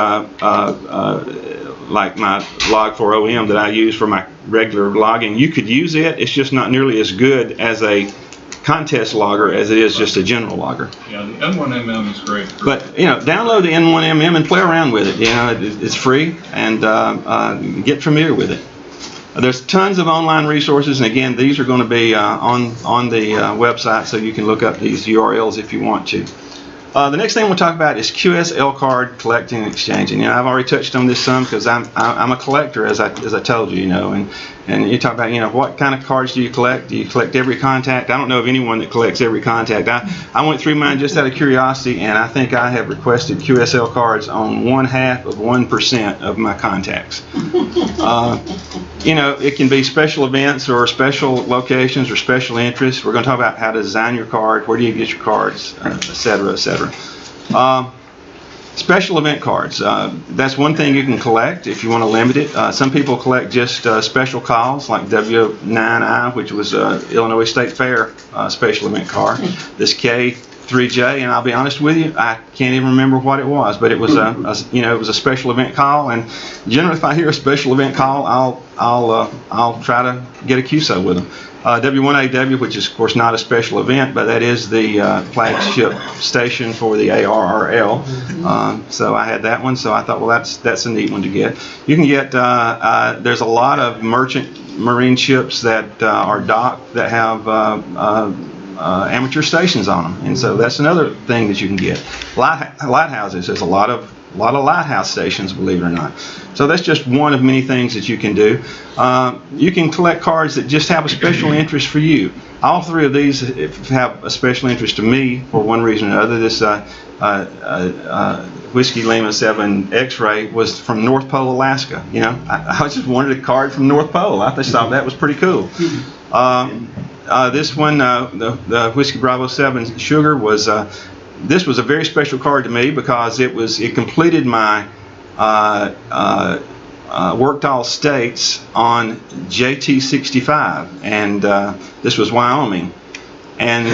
like my Log4OM that I use for my regular logging. You could use it. It's just not nearly as good as a contest logger as it is just a general logger. Yeah, the N1MM is great. But you know, download the N1MM and play around with it. You know, it's free, and get familiar with it. There's tons of online resources, and again, these are going to be on the website, so you can look up these URLs if you want to. The next thing we'll talk about is QSLcard collecting and exchanging. You know, I've already touched on this some because I'm a collector, as I told you, you know, and you talk about, you know, what kind of cards do you collect? Do you collect every contact? I don't know of anyone that collects every contact. I went through mine just out of curiosity, and I think I have requested QSL cards on 0.5% of my contacts. You know, it can be special events or special locations or special interests. We're going to talk about how to design your card, where do you get your cards, etc., etc. Special event cards. That's one thing you can collect if you want to limit it. Some people collect just special calls, like W9I, which was Illinois State Fair special event card. This K3J, and I'll be honest with you, I can't even remember what it was, but it was it was a special event call. And generally, if I hear a special event call, I'll try to get a QSO with them. W1AW, which is of course not a special event, but that is the flagship station for the ARRL. So I had that one, so I thought, well, that's a neat one to get. You can get there's a lot of merchant marine ships that are docked that have amateur stations on them, and so that's another thing that you can get. Lighthouses. There's a lot of lighthouse stations, believe it or not. So that's just one of many things that you can do. You can collect cards that just have a special interest for you. All three of these have a special interest to me for one reason or another. This Whiskey Lima 7 X-Ray was from North Pole, Alaska. You know, I just wanted a card from North Pole. I just thought that was pretty cool. This one, the Whiskey Bravo 7 Sugar, was this was a very special card to me because it completed my worked all states on JT65, and this was Wyoming. And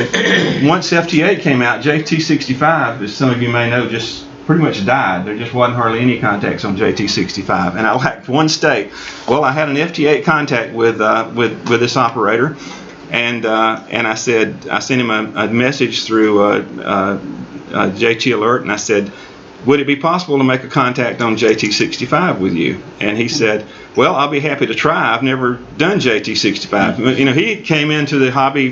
once FT8 came out, JT65, as some of you may know, just pretty much died. There just wasn't hardly any contacts on JT65, and I lacked one state. Well, I had an FT8 contact with this operator, and I sent him a message through JT Alert, and I said, would it be possible to make a contact on JT65 with you? And he said, well, I'll be happy to try. I've never done JT65. You know, he came into the hobby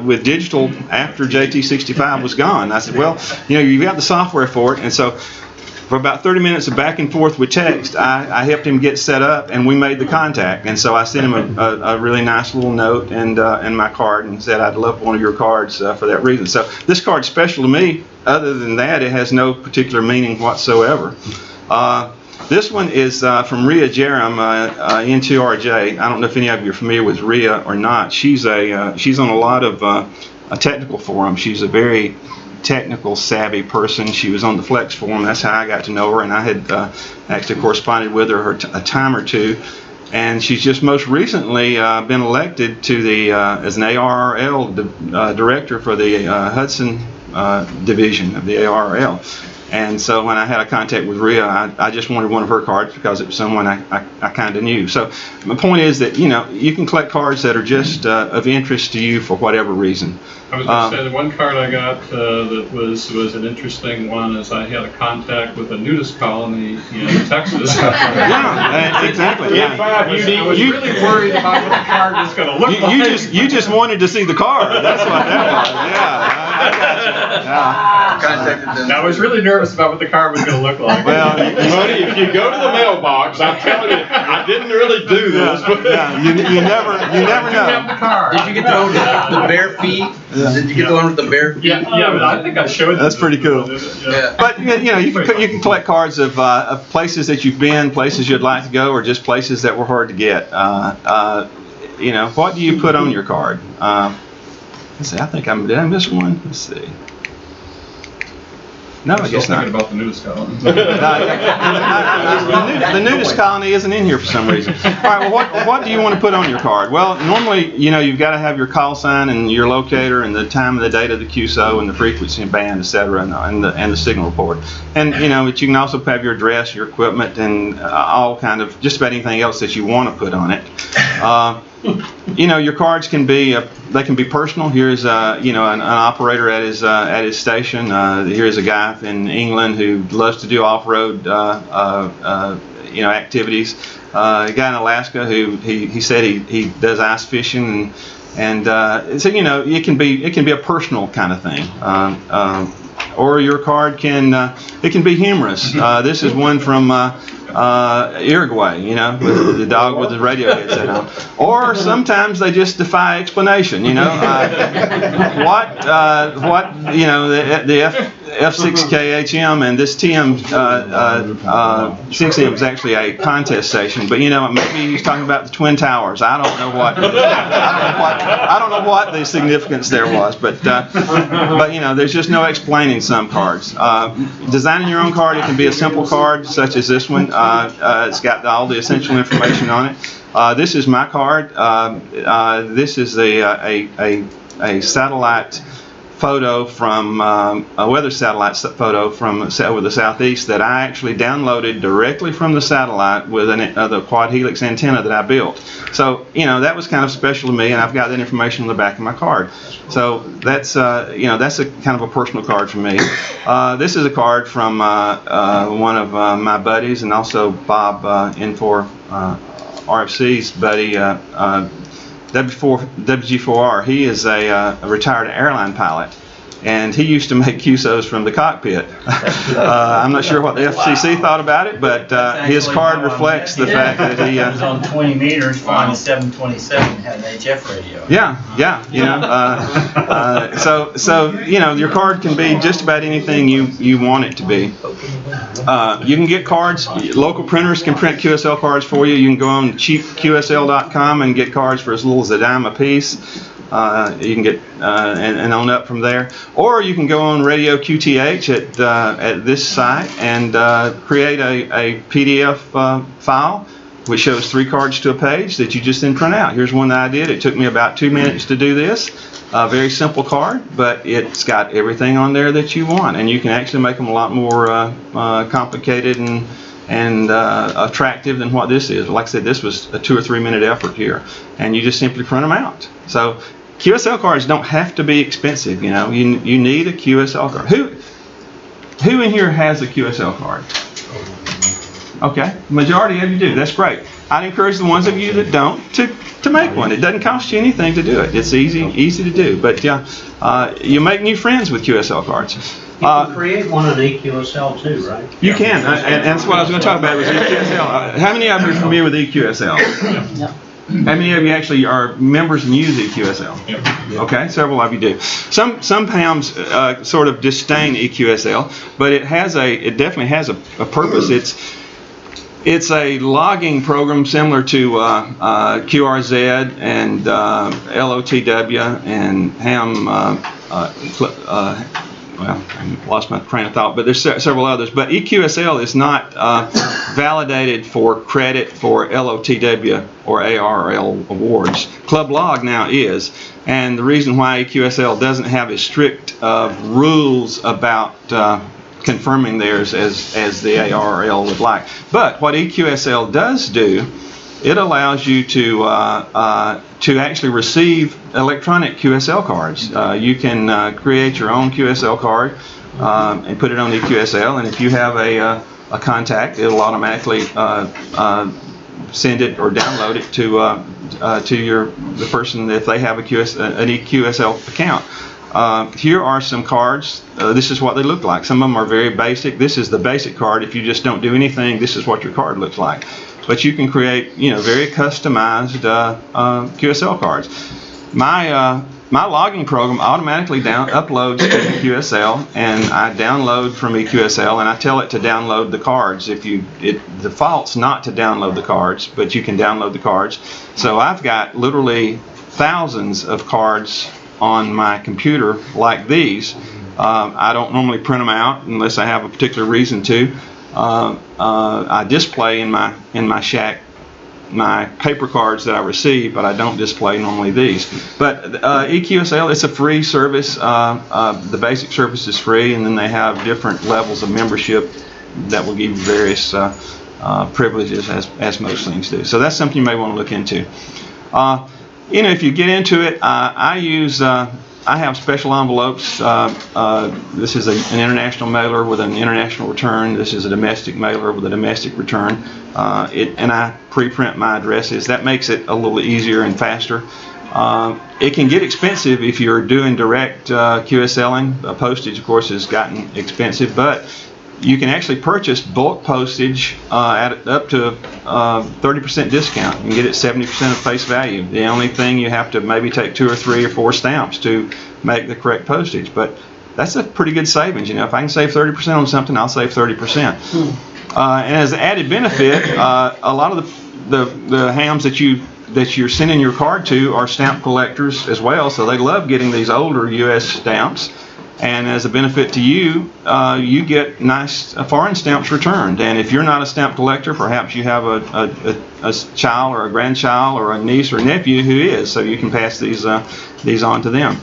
with digital after JT65 was gone. I said, well, you know, you've got the software for it. And so for about 30 minutes of back and forth with text, I helped him get set up, and we made the contact. And so I sent him a really nice little note and my card, and said I'd love one of your cards for that reason. So this card's special to me. Other than that, it has no particular meaning whatsoever. This one is from Rhea Jerem, N2RJ. I don't know if any of you are familiar with Rhea or not. She's on a lot of technical forums. She's a very technical savvy person. She was on the Flex forum. That's how I got to know her, and I had actually corresponded with her a time or two. And she's just most recently been elected to the as an ARRL director for the Hudson division of the ARRL. And so when I had a contact with Rhea, I just wanted one of her cards because it was someone I kind of knew. So my point is that, you know, you can collect cards that are just of interest to you for whatever reason. I was going to say the one card I got that was an interesting one is I had a contact with a nudist colony in Texas. Yeah, exactly. I was really worried about what the card was going to look like. You just wanted to see the card. That's what that was. Yeah, I got you. I was really nervous about what the card was going to look like. Well, honey, if you go to the mailbox, I'm telling you, I didn't really do this. But you never know. Did you get the one with the bare feet? Did you get the one with the bare feet? Yeah, but I think I showed. That's pretty cool. Yeah. But you know, you can collect cards of places that you've been, places you'd like to go, or just places that were hard to get. You know, what do you put on your card? Let's see. I think did I miss one? Let's see. No, I guess not. About the nudist colony. The nudist colony isn't in here for some reason. All right, well, what do you want to put on your card? Well, normally, you know, you've got to have your call sign and your locator and the time and the date of the QSO and the frequency and band, etc., and the signal report. And you know, but you can also have your address, your equipment, and all kind of just about anything else that you want to put on it. You know, your cards can be they can be personal. Here's you know, an operator at his station. Here's a guy in England who loves to do off-road you know, activities. A guy in Alaska who he said he does ice fishing, and so you know, it can be a personal kind of thing. Or your card can it can be humorous. This is one from Uruguay, you know, with the dog with the radio headset on. Or sometimes they just defy explanation, you know. What you know, the F6KHM and this TM6M is actually a contest station, but you know, maybe he's talking about the Twin Towers. I don't know what the significance there was, but you know, there's just no explaining some cards. Designing your own card, it can be a simple card such as this one. It's got all the essential information on it. This is my card. This is a satellite photo from a weather satellite photo from over the southeast that I actually downloaded directly from the satellite with the quad helix antenna that I built. So you know, that was kind of special to me, and I've got that information on the back of my card. So that's you know, that's a kind of a personal card for me. This is a card from one of my buddies, and also Bob N4 RFC's buddy. WG4R. He is a retired airline pilot, and he used to make QSOs from the cockpit. I'm not sure what the FCC thought about it, but his card reflects the fact that he was on 20 meters flying 727, had an HF radio. Yeah, you know. So you know, your card can be just about anything you want it to be. You can get cards. Local printers can print QSL cards for you. You can go on cheapqsl.com and get cards for as little as $0.10 a piece. You can get and on up from there, or you can go on Radio QTH at this site and create a PDF file which shows 3 cards to a page that you just then print out. Here's one that I did. It took me about 2 minutes to do this. A very simple card, but it's got everything on there that you want, and you can actually make them a lot more complicated and attractive than what this is. Like I said, this was a 2 or 3 minute effort here, and you just simply print them out. So QSL cards don't have to be expensive. You know, you need a QSL card. Who in here has a QSL card? Okay, majority of you do. That's great. I'd encourage the ones of you that don't to make one. It doesn't cost you anything to do it. It's easy to do. But yeah, you make new friends with QSL cards. You can create one on EQSL too, right? You can, and that's what I was going to talk about was EQSL. How many of you are familiar with EQSL? Yeah. How many of you actually are members and use EQSL? Yeah. Okay, several of you do. Some PAMs sort of disdain EQSL, but it definitely has a purpose. It's a logging program similar to QRZ and LOTW and ham. Well, I lost my train of thought, but there's several others. But EQSL is not validated for credit for LOTW or ARL awards. Club Log now is, and the reason why EQSL doesn't have as strict rules about confirming theirs as the ARL would like. But what EQSL does do, it allows you to actually receive electronic QSL cards. You can create your own QSL card and put it on EQSL, and if you have a contact, it'll automatically send it or download it to the person if they have an EQSL account. Here are some cards. This is what they look like. Some of them are very basic. This is the basic card. If you just don't do anything, this is what your card looks like. But you can create, very customized QSL cards. My logging program automatically uploads to EQSL, and I download from EQSL, and I tell it to download the cards. It defaults not to download the cards, but you can download the cards. So I've got literally thousands of cards on my computer like these. I don't normally print them out unless I have a particular reason to. I display in my shack my paper cards that I receive, but I don't display normally these. But EQSL, it's a free service. The basic service is free, and then they have different levels of membership that will give you various privileges, as most things do. So that's something you may want to look into. If you get into it, I have special envelopes. This is an international mailer with an international return. This is a domestic mailer with a domestic return. And I pre-print my addresses. That makes it a little easier and faster. It can get expensive if you're doing direct QSLing. Postage, of course, has gotten expensive, but you can actually purchase bulk postage at up to 30% discount. You can get it 70% of face value. The only thing, you have to maybe take 2 or 3 or 4 stamps to make the correct postage. But that's a pretty good savings. If I can save 30% on something, I'll save 30%. And as an added benefit, a lot of the hams that you're sending your card to are stamp collectors as well, so they love getting these older U.S. stamps. And as a benefit to you, you get nice foreign stamps returned. And if you're not a stamp collector, perhaps you have a child or a grandchild or a niece or nephew who is, so you can pass these on to them.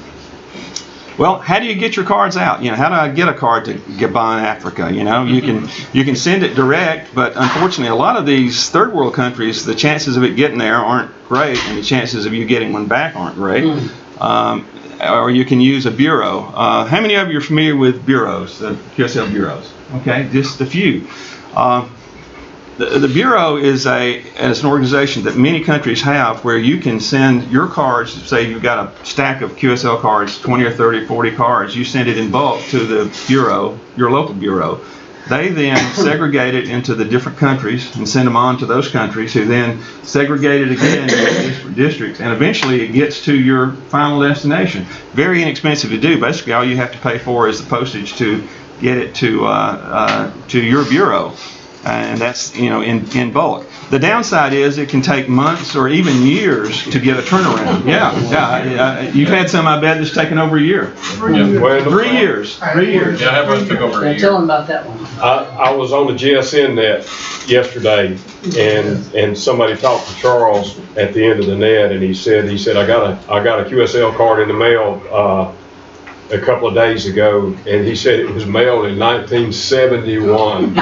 Well, how do you get your cards out? How do I get a card to Gabon, Africa? You can send it direct, but unfortunately, a lot of these third world countries, the chances of it getting there aren't great, and the chances of you getting one back aren't great. Or you can use a bureau. How many of you are familiar with bureaus, the QSL bureaus? Okay, just a few. The bureau is an organization that many countries have, where you can send your cards. Say you've got a stack of QSL cards, 20 or 30 or 40 cards. You send it in bulk to the bureau, your local bureau. They then segregate it into the different countries and send them on to those countries, who then segregate it again into different districts, and eventually it gets to your final destination. Very inexpensive to do. Basically, all you have to pay for is the postage to get it to your bureau, and that's in bulk. The downside is it can take months or even years to get a turnaround. You've had some, I bet, that's taken over a year. 3 years. 3 years. Yeah, I took over a year. Tell them about that one. I was on the GSN net yesterday, and somebody talked to Charles at the end of the net, and he said I got a QSL card in the mail a couple of days ago, and he said it was mailed in 1971.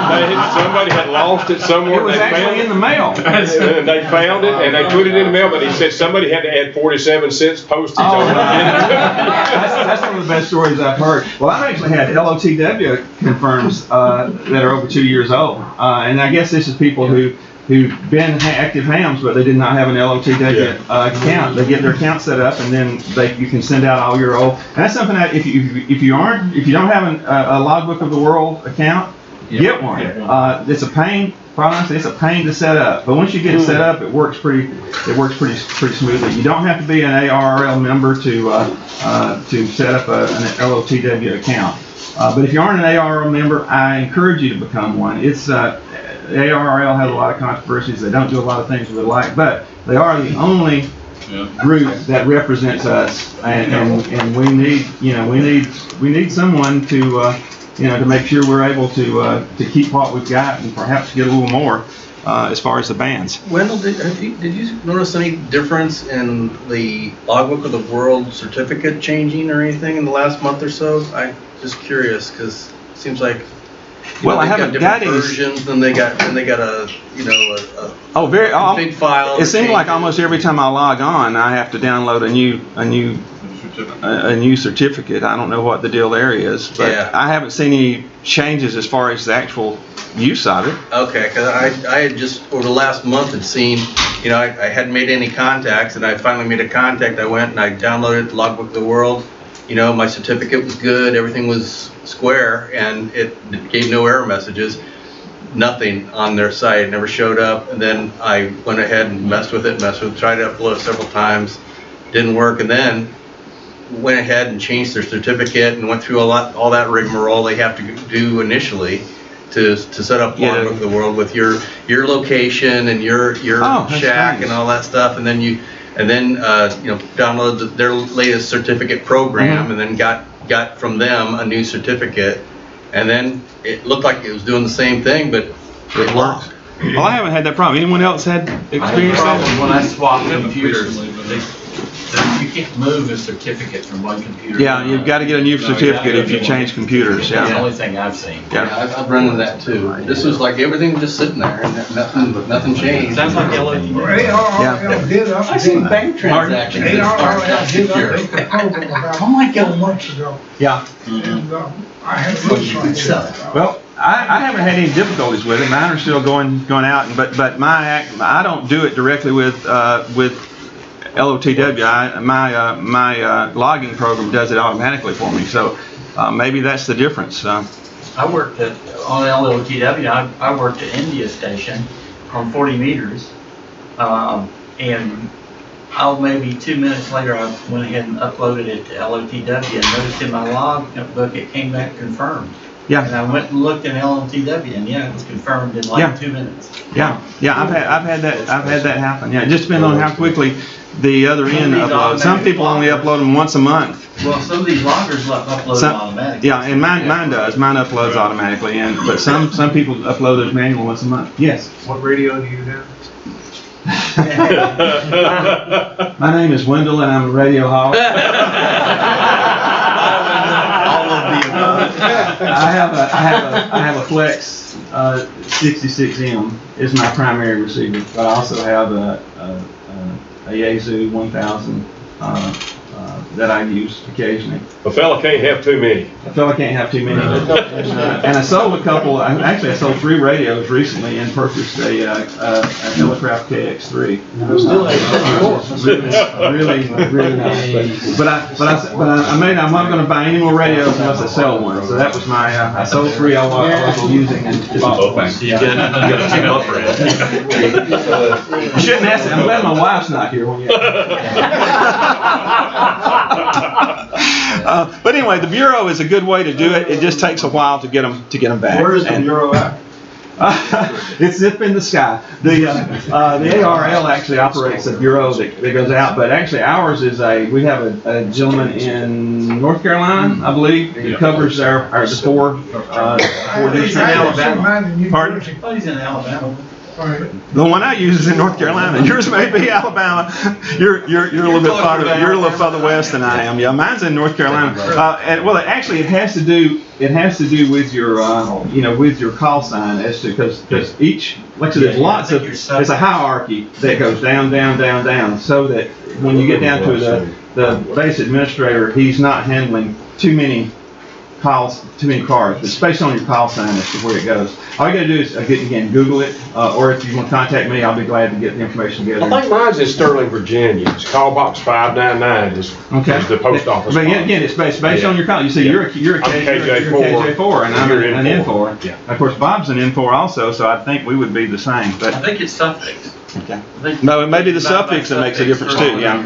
Somebody had lost it somewhere. It was actually in the mail. And they found it, and they put it in the mail, but he said somebody had to add 47 cents postage on it. That's one of the best stories I've heard. Well, I've actually had LOTW confirms that are over 2 years old. And I guess this is people who've been active hams, but they did not have an LOTW account. They get their account set up, and then you can send out all your old. And that's something that if you don't have a Logbook of the World account, get one. It's a pain. Honestly, it's a pain to set up. But once you get it set up, it works pretty smoothly. You don't have to be an ARL member to set up an LOTW account. But if you aren't an ARL member, I encourage you to become one. It's ARRL has a lot of controversies. They don't do a lot of things we would like, but they are the only group that represents us, and we need, we need someone to, to make sure we're able to keep what we've got and perhaps get a little more as far as the bands. Wendell, did you notice any difference in the Logbook of the World certificate changing or anything in the last month or so? I'm just curious because it seems like well, I haven't got any versions. Then they got a big file. It seems like almost every time I log on, I have to download a new certificate. I don't know what the deal there is, but I haven't seen any changes as far as the actual use of it. Okay, because I had just over the last month had seen, I hadn't made any contacts, and I finally made a contact. I went and I downloaded the Logbook of the World. My certificate was good, everything was square, and it gave no error messages. Nothing on their site, it never showed up. And then I went ahead and messed with it, tried to upload it several times, didn't work, and then went ahead and changed their certificate and went through all that rigmarole they have to do initially to set up Logbook of the World with your location and your shack and all that stuff, and then download their latest certificate program, and then got from them a new certificate, and then it looked like it was doing the same thing, but it locked. Well, I haven't had that problem. Anyone else had experience that? When I swapped computers, you can't move a certificate from one computer. Yeah, you've got to get a new certificate if you change computers. That's the only thing I've seen. Yeah, I've run into that too. This was like everything was just sitting there, and nothing changed. Sounds like LOT. I've seen bank transactions that aren't that secure. Oh my God. Months ago. Yeah. And I had looked like that. Well, I haven't had any difficulties with it. Mine are still going out, but I don't do it directly with LOTW. My logging program does it automatically for me. So maybe that's the difference. I worked on LOTW. I worked at India Station on 40 meters, and maybe 2 minutes later I went ahead and uploaded it to LOTW and noticed in my log book it came back confirmed. Yeah. And I went and looked in LOTW, and it was confirmed in 2 minutes. Yeah. I've had that happen. Yeah, it just depends on how quickly the other end uploads. Some people only upload them once a month. Well, some of these loggers upload them automatically. Yeah, and mine does. Mine uploads automatically, but some people upload those manual once a month. Yes. What radio do you have? My name is Wendell, and I'm a radio holic. I have a Flex 66M is my primary receiver, but I also have a Yaesu 1000 that I use occasionally. A fella can't have too many. A fella can't have too many. And I sold a couple. Actually, I sold 3 radios recently and purchased a Telecraft KX3. Really nice. But I'm not going to buy any more radios unless I sell one. So that was my. I sold 3 I wasn't using and bought one. You got to keep it up for it. You shouldn't ask that. I'm glad my wife's not here when you. But anyway, the Bureau is a good way to do it. It just takes a while to get them back. Where is the Bureau at? It's up in the sky. The ARL actually operates a bureau that goes out, but actually ours is we have a gentleman in North Carolina, I believe, that covers the 4 districts. Pardon? He's in Alabama. The one I use is in North Carolina. Yours may be Alabama. You're a little bit farther. You're a little further west than I am. Yeah, mine's in North Carolina. And well, it has to do with your with your call sign as to because each there's lots of there's a hierarchy that goes down, so that when you get down to the base administrator, he's not handling too many cards, but it's based on your call sign as to where it goes. All you got to do is, again, Google it, or if you want to contact me, I'll be glad to get the information together. I think mine's in Sterling, Virginia. It's call box 599 is the post office. But again, it's based on your call. You see, you're a KJ4, and I'm an N4. Yeah. Of course, Bob's an N4 also, so I think we would be the same. But I think it's suffix. Okay. No, it may be the suffix that makes a difference too. Yeah.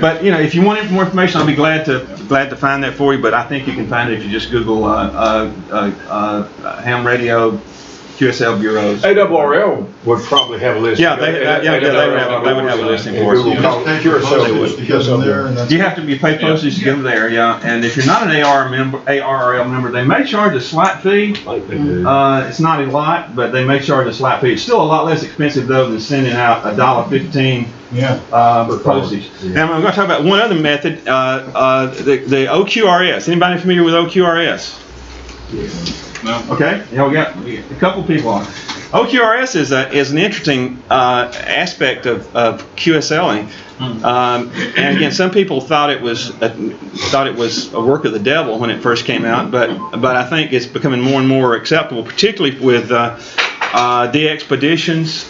But if you want more information, I'll be glad to find that for you. But I think you can find it if you just Google ham radio QSL bureaus. ARRL would probably have a list. Yeah, they would have a listing for us. You have to pay postage to go there, yeah. And if you're not an ARRL member, they may charge a slight fee. It's not a lot, but they may charge a slight fee. It's still a lot less expensive though than sending out $1.15 for postage. And I'm going to talk about one other method, the OQRS. Anybody familiar with OQRS? No. Okay, yeah, we got a couple people on. OQRS is an interesting aspect of QSLing. And again, some people thought it was a work of the devil when it first came out, but I think it's becoming more and more acceptable, particularly with DXpeditions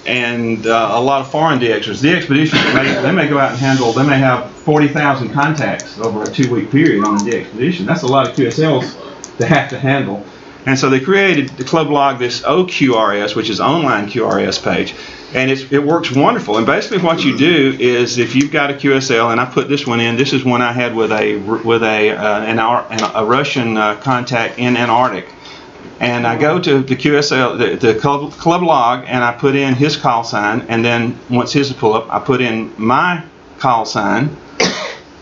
and a lot of foreign DXers. DXpeditions, they may go out and handle, they may have 40,000 contacts over a 2-week period on a DXpedition. That's a lot of QSLs to have to handle. And so they created the Club Log, this OQRS, which is online QRS page, and it works wonderful. And basically what you do is, if you've got a QSL, and I put this one in, this is one I had with a Russian contact in Antarctic, and I go to the QSL, the Club Log, and I put in his call sign, and then once his pull up, I put in my call sign,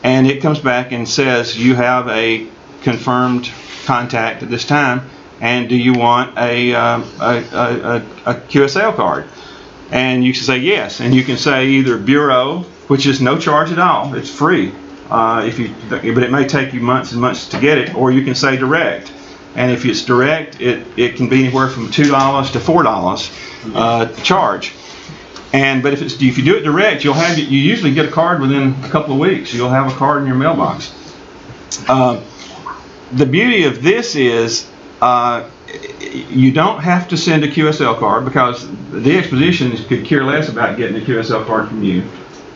and it comes back and says, you have a confirmed contact at this time, and do you want a QSL card? And you can say yes, and you can say either bureau, which is no charge at all, it's free, but it may take you months and months to get it, or you can say direct. And if it's direct, it can be anywhere from $2 to $4 charge. But if you do it direct, you usually get a card within a couple of weeks. You'll have a card in your mailbox. The beauty of this is you don't have to send a QSL card, because the expeditions could care less about getting a QSL card from you.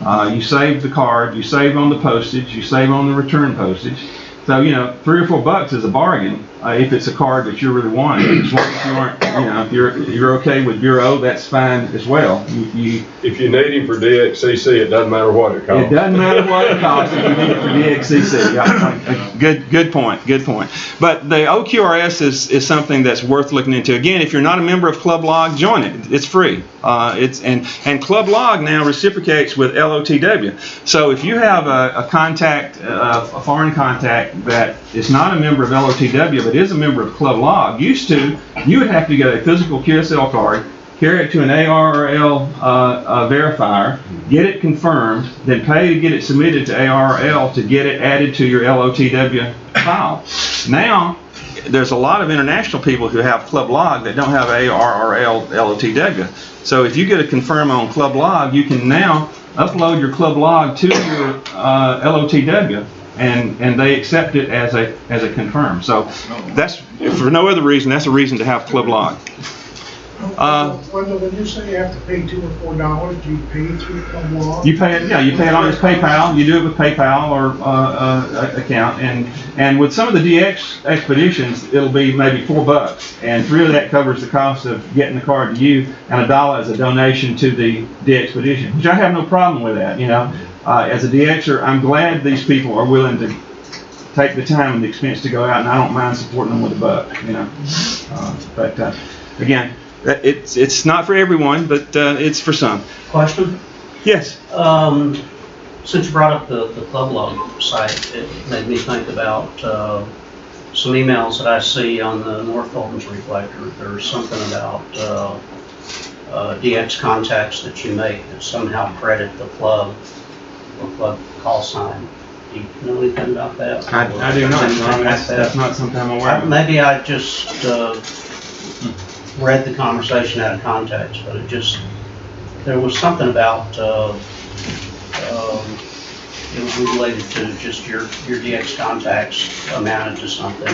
You save the card, you save on the postage, you save on the return postage. So, $3 or $4 is a bargain if it's a card that you're really wanting. As long as you aren't, if you're okay with bureau, that's fine as well. If you need him for DXCC, it doesn't matter what it costs. It doesn't matter what it costs if you need it for DXCC. Good point. But the OQRS is something that's worth looking into. Again, if you're not a member of Club Log, join it. It's free. And Club Log now reciprocates with LOTW. So if you have a contact, a foreign contact that is not a member of LOTW but is a member of Club Log, you would have to get a physical QSL card, carry it to an ARRL verifier, get it confirmed, then pay to get it submitted to ARRL to get it added to your LOTW file. Now, there's a lot of international people who have Club Log that don't have ARRL LOTW. So if you get a confirm on Club Log, you can now upload your Club Log to your LOTW. And they accept it as a confirm. So that's, for no other reason, that's a reason to have Club Log. When you say you have to pay $2 or $4, do you pay through Club Log? You pay it on his PayPal. You do it with PayPal or account, and with some of the DX expeditions, it'll be maybe $4, and $3 of that covers the cost of getting the card to you, and $1 is a donation to the DXpedition, which I have no problem with that. As a DXer, I'm glad these people are willing to take the time and the expense to go out, and I don't mind supporting them with $1. But again, it's not for everyone, but it's for some. Question? Yes. Since you brought up the Club Log site, it made me think about some emails that I see on the North Fulton's Reflector. There's something about DX contacts that you make that somehow credit the club or club call sign. Do you know anything about that? I do not. That's not something I'm aware of. Maybe I just read the conversation out of context, but there was something about it was related to just your DX contacts amounted to something.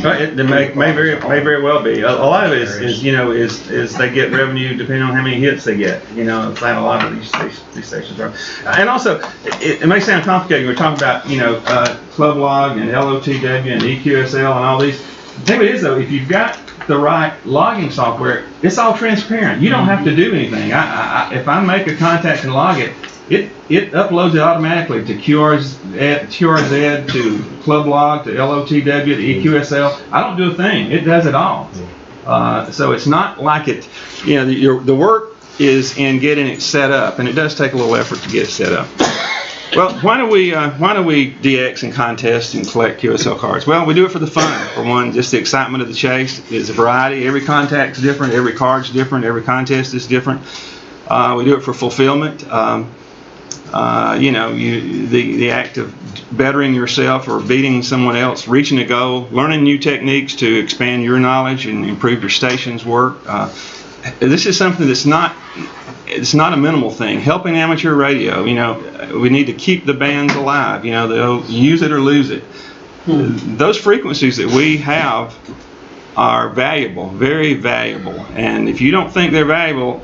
It may very well be. A lot of it is they get revenue depending on how many hits they get. It's like a lot of these stations are. And also, it may sound complicated. We're talking about Club Log and LOTW and EQSL and all these. The thing is though, if you've got the right logging software, it's all transparent. You don't have to do anything. If I make a contact and log it, it uploads it automatically to QRZ, to Club Log, to LOTW, to EQSL. I don't do a thing. It does it all. So it's not like it, you know, the work is in getting it set up, and it does take a little effort to get it set up. Well, why do we DX and contest and collect QSL cards? Well, we do it for the fun. For one, just the excitement of the chase. There's a variety. Every contact's different. Every card's different. Every contest is different. We do it for fulfillment. You know, the act of bettering yourself or beating someone else, reaching a goal, learning new techniques to expand your knowledge and improve your station's work. This is something that's not, it's not a minimal thing. Helping amateur radio, you know, we need to keep the bands alive. You know, they'll use it or lose it. Those frequencies that we have are valuable, very valuable. And if you don't think they're valuable,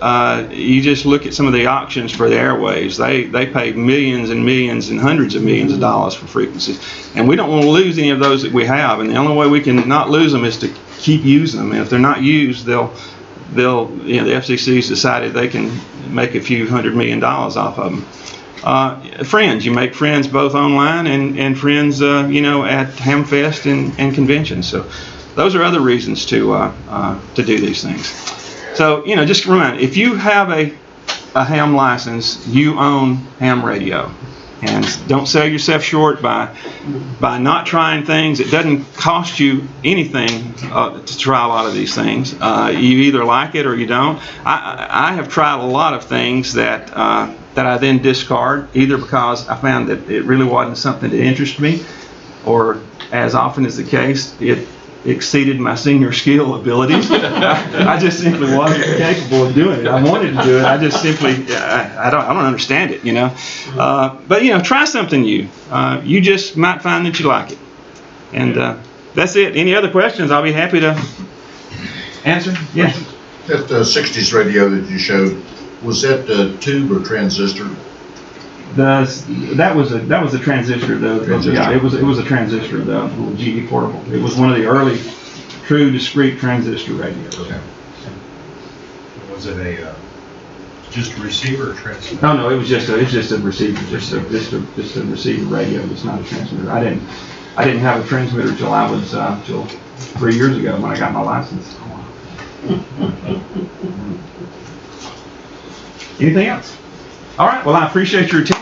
you just look at some of the auctions for the airwaves. They pay millions and millions and hundreds of millions of dollars for frequencies. And we don't want to lose any of those that we have. And the only way we can not lose them is to keep using them. And if they're not used, they'll you know, the FCC's decided they can make a few $100 million off of them. Friends, you make friends both online and friends, you know, at Hamfest and conventions. So those are other reasons to do these things. So, you know, just remember, if you have a ham license, you own ham radio. And don't sell yourself short by not trying things. It doesn't cost you anything to try a lot of these things. You either like it or you don't. I have tried a lot of things that I then discard, either because I found that it really wasn't something that interested me, or as often is the case, it exceeded my senior skill abilities. I just simply wasn't capable of doing it. I wanted to do it. I just simply, I don't understand it, you know. But, you know, try something new. You just might find that you like it. And that's it. Any other questions? I'll be happy to answer. Yeah. That 60s radio that you showed, was that tube or transistor? That was a transistor though. Yeah, it was a transistor though, a little GE portable. It was one of the early true discrete transistor radios. Okay. Was it a just a receiver or transmitter? No, it was just a receiver, just a receiver radio. It's not a transmitter. I didn't have a transmitter till I was till 3 years ago when I got my license. Anything else? All right. Well, I appreciate your attention.